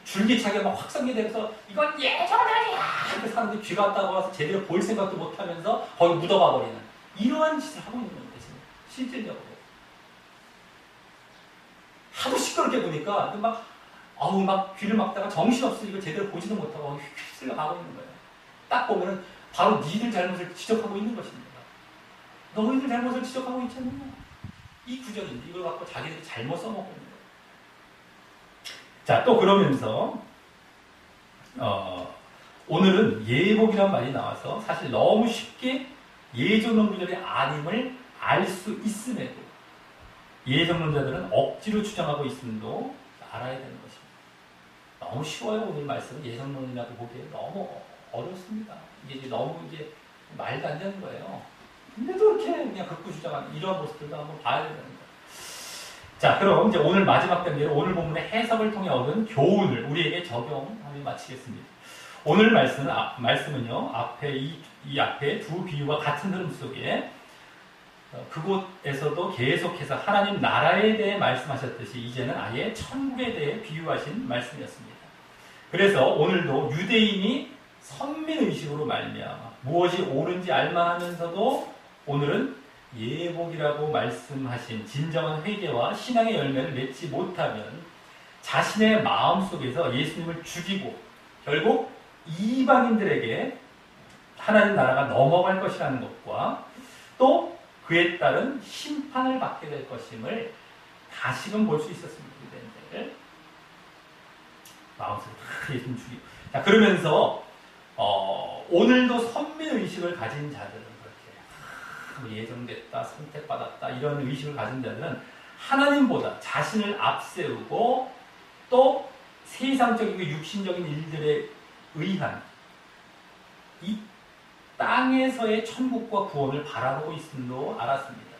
줄기차게 막 확성기돼서 이건 예정론이야 이렇게 사람들이 귀 갖다가 와서 제대로 볼 생각도 못하면서 거기 묻어가 버리는 이러한 짓을 하고 있는 겁니다. 지금 실질적으로 하도 시끄럽게 보니까 막 귀를 막다가 정신없어 이걸 제대로 보지도 못하고 휩쓸려 가고 있는 거예요. 딱 보면은 바로 니들 잘못을 지적하고 있는 것입니다. 너희들 잘못을 지적하고 있지 않느냐? 이 구절인데 이걸 갖고 자기들이 잘못 써먹고 있는 거예요. 자, 또 그러면서 오늘은 예복이란 말이 나와서 사실 너무 쉽게 예정론자들의 아님을 알 수 있음에도 예정론자들은 억지로 주장하고 있음도 알아야 되는 것입니다. 너무 쉬워요. 오늘 말씀은 예정론이라고 보기에 너무 어렵습니다. 이게 너무 이제 말도 안 되는 거예요. 근데도 이렇게 그냥 극구 주장하는 이런 모습들도 한번 봐야 되는 거예요. 자, 그럼 이제 오늘 마지막 단계로 오늘 본문의 해석을 통해 얻은 교훈을 우리에게 적용하며 마치겠습니다. 오늘 말씀은요, 이 앞에 두 비유와 같은 흐름 속에 그곳에서도 계속해서 하나님 나라에 대해 말씀하셨듯이 이제는 아예 천국에 대해 비유하신 말씀이었습니다. 그래서 오늘도 유대인이 선민의식으로 말미암아 무엇이 옳은지 알만하면서도 오늘은 예복이라고 말씀하신 진정한 회개와 신앙의 열매를 맺지 못하면 자신의 마음속에서 예수님을 죽이고 결국 이방인들에게 하나님 나라가 넘어갈 것이라는 것과 또 그에 따른 심판을 받게 될 것임을 다시금 볼 수 있었습니다. 유대인들 마음속에 다 예수님 죽이고. 자, 그러면서 오늘도 선민의식을 가진 자들은 그렇게 예정됐다, 선택받았다 이런 의식을 가진 자들은 하나님보다 자신을 앞세우고 또 세상적이고 육신적인 일들에 의한 이 땅에서의 천국과 구원을 바라보고 있음도 알았습니다.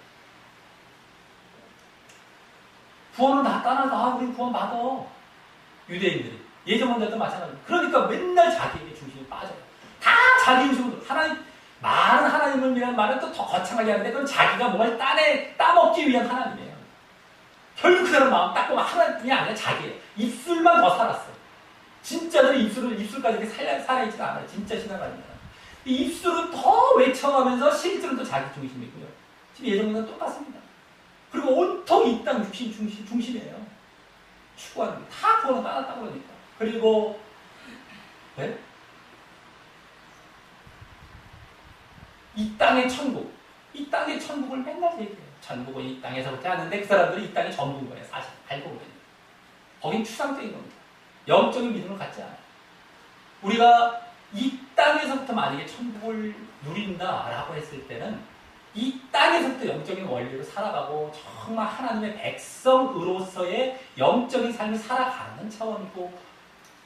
구원은 다 따라서 우리 구원 받아. 유대인들이 예정론자도 마찬가지입니다. 그러니까 맨날 자기에게 중심이 빠져요. 다 자기 중심으로 말은 하나님을 위한 말은 또 더 거창하게 하는데 그건 자기가 뭔가를 따먹기 위한 하나님이에요. 결국 그 사람 마음 딱 보면 하나님이 아니라 자기예요. 입술만 더 살았어. 진짜들이 입술까지 이렇게 살아있지가 않아요. 진짜 신앙가입니다. 이 입술은 더 외쳐가면서 실제로는 또 자기 중심이고요. 지금 예정론은 똑같습니다. 그리고 온통 이 땅 육신 중심이에요. 추구하는 게 다 구원을 따랐다 그러니까. 그리고 네? 이 땅의 천국, 이 땅의 천국을 맨날 얘기해요. 천국은 이 땅에서부터 하는데 그 사람들이 이 땅이 전부인 거예요. 사실 알고 보면 거긴 추상적인 겁니다. 영적인 믿음을 갖지 않아요. 우리가 이 땅에서부터 만약에 천국을 누린다라고 했을 때는 이 땅에서부터 영적인 원리로 살아가고 정말 하나님의 백성으로서의 영적인 삶을 살아가는 차원이고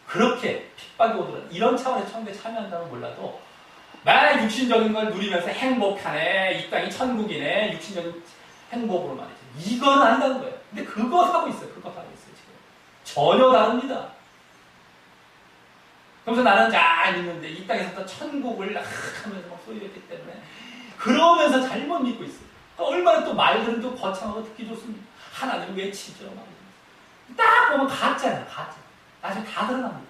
그렇게 핍박이 오더라도 이런 차원의 천국에 참여한다면 몰라도 만약 육신적인 걸 누리면서 행복하네, 이 땅이 천국이네, 육신적인 행복으로 말이죠. 이건 아니라는 거예요. 근데 그거 하고 있어요. 그거 하고 있어요. 지금 전혀 다릅니다. 그래서 나는 잘 믿는데 이 땅에서부터 천국을 하면서 막 소리했기 때문에 그러면서 잘못 믿고 있어요. 얼마나 또 말들은 또 거창하고 듣기 좋습니다. 하나님 외치죠. 딱 보면 가짜예요. 가짜. 나중에 다 드러납니다.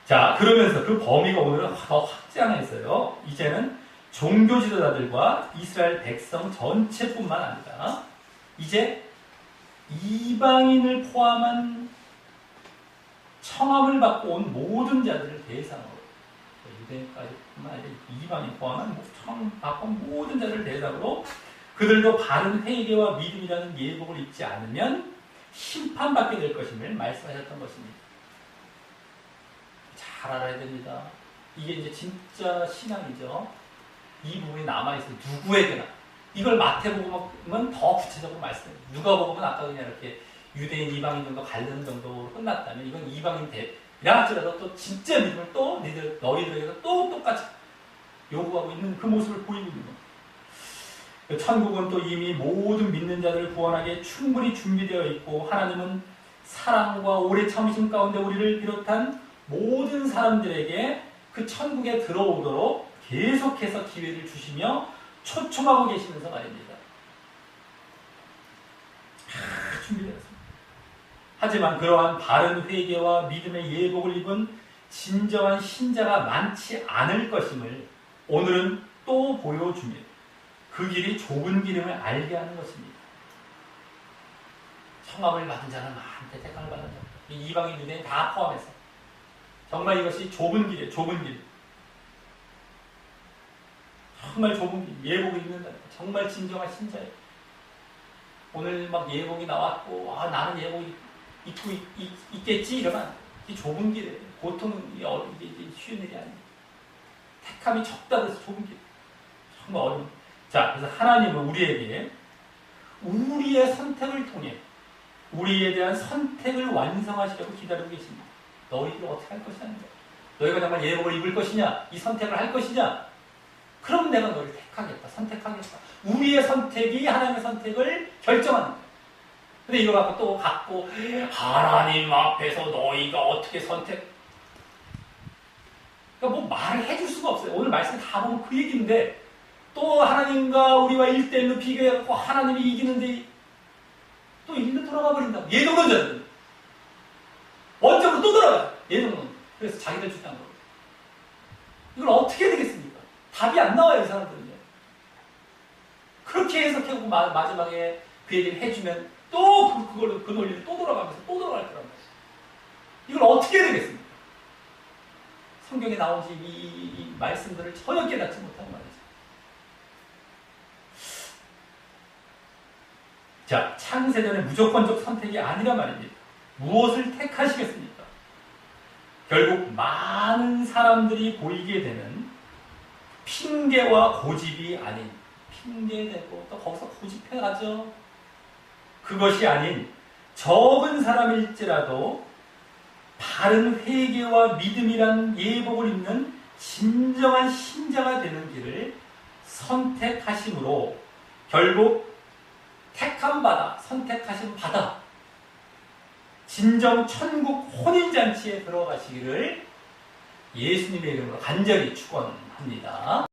자, 그러면서 그 범위가 오늘은 더 확장해서요. 이제는 종교 지도자들과 이스라엘 백성 전체뿐만 아니라 이제 이방인을 포함한 청함을 받고 온 모든 자들을 대상으로 유대인까지뿐만 아니라 이방인 포함한 청함을 받고 온 모든 자들을 대상으로 그들도 바른 회개와 믿음이라는 예복을 입지 않으면 심판받게 될 것임을 말씀하셨던 것입니다. 잘 알아야 됩니다. 이게 이제 진짜 신앙이죠. 이 부분이 남아있어요. 누구에게나. 이걸 마태복음은 더 구체적으로 말씀해요. 누가복음은 아까 그냥 이렇게 유대인, 이방인 정도 가르는 정도로 끝났다면 이건 이방인 대라 할지라도 또 진짜 믿음을 또 너희들에게서 또 똑같이 요구하고 있는 그 모습을 보이고 있는 겁니다. 천국은 또 이미 모든 믿는 자들을 구원하기에 충분히 준비되어 있고 하나님은 사랑과 오래 참으심 가운데 우리를 비롯한 모든 사람들에게 그 천국에 들어오도록 계속해서 기회를 주시며 초청하고 계시면서 말입니다. 준비되었습니다. 하지만 그러한 바른 회개와 믿음의 예복을 입은 진정한 신자가 많지 않을 것임을 오늘은 또 보여줍니다. 그 길이 좁은 길임을 알게 하는 것입니다. 청함을 받은 자는 많은데 택함을 받은 자, 이방인 유대인 다 포함해서 정말 이것이 좁은 길이에요. 좁은 길. 정말 좁은 길. 예복을 입는다. 정말 진정한 신자예요. 오늘 막 예복이 나왔고, 아, 나는 예복 입고 있겠지? 이러면 이 좁은 길에, 고통은 이게 쉬운 일이 아니에요. 택함이 적다고 해서 좁은 길. 정말 어려운. 자, 그래서 하나님은 우리에게 우리의 선택을 통해 우리에 대한 선택을 완성하시려고 기다리고 계십니다. 너희들 어떻게 할 것이냐? 너희가 정말 예복을 입을 것이냐? 이 선택을 할 것이냐? 그럼 내가 너를 택하겠다. 선택하겠다. 우리의 선택이 하나님의 선택을 결정하는 거예요. 근데 이거 갖고 하나님 앞에서 너희가 어떻게 선택? 그러니까 뭐 말을 해줄 수가 없어요. 오늘 말씀 다 보면 그 얘기인데 또 하나님과 우리와 1대1로 비교해갖고 하나님이 이기는데 또 일로 돌아가 버린다고. 예정론자들. 원점으로 또 돌아가요. 예정론. 그래서 자기들 주장한 거예요. 이걸 어떻게 해야 되겠습니까? 답이 안 나와요, 이 사람들은요. 그렇게 해석하고 마지막에 그 얘기를 해주면 또 그 논리를 또 돌아가면서 또 돌아갈 거란 말이에요. 이걸 어떻게 해야 되겠습니까? 성경에 나온 이 말씀들을 전혀 깨닫지 못한 말이죠. 자, 창세전의 무조건적 선택이 아니라 말입니다. 무엇을 택하시겠습니까? 결국 많은 사람들이 보이게 되는 핑계와 고집이 아닌, 핑계대고 또 거기서 고집해가죠. 그것이 아닌 적은 사람일지라도 바른 회개와 믿음이란 예복을 입는 진정한 신자가 되는 길을 선택하심으로 결국 택함 받아, 선택하심 받아 진정 천국 혼인잔치에 들어가시기를 예수님의 이름으로 간절히 축원합니다.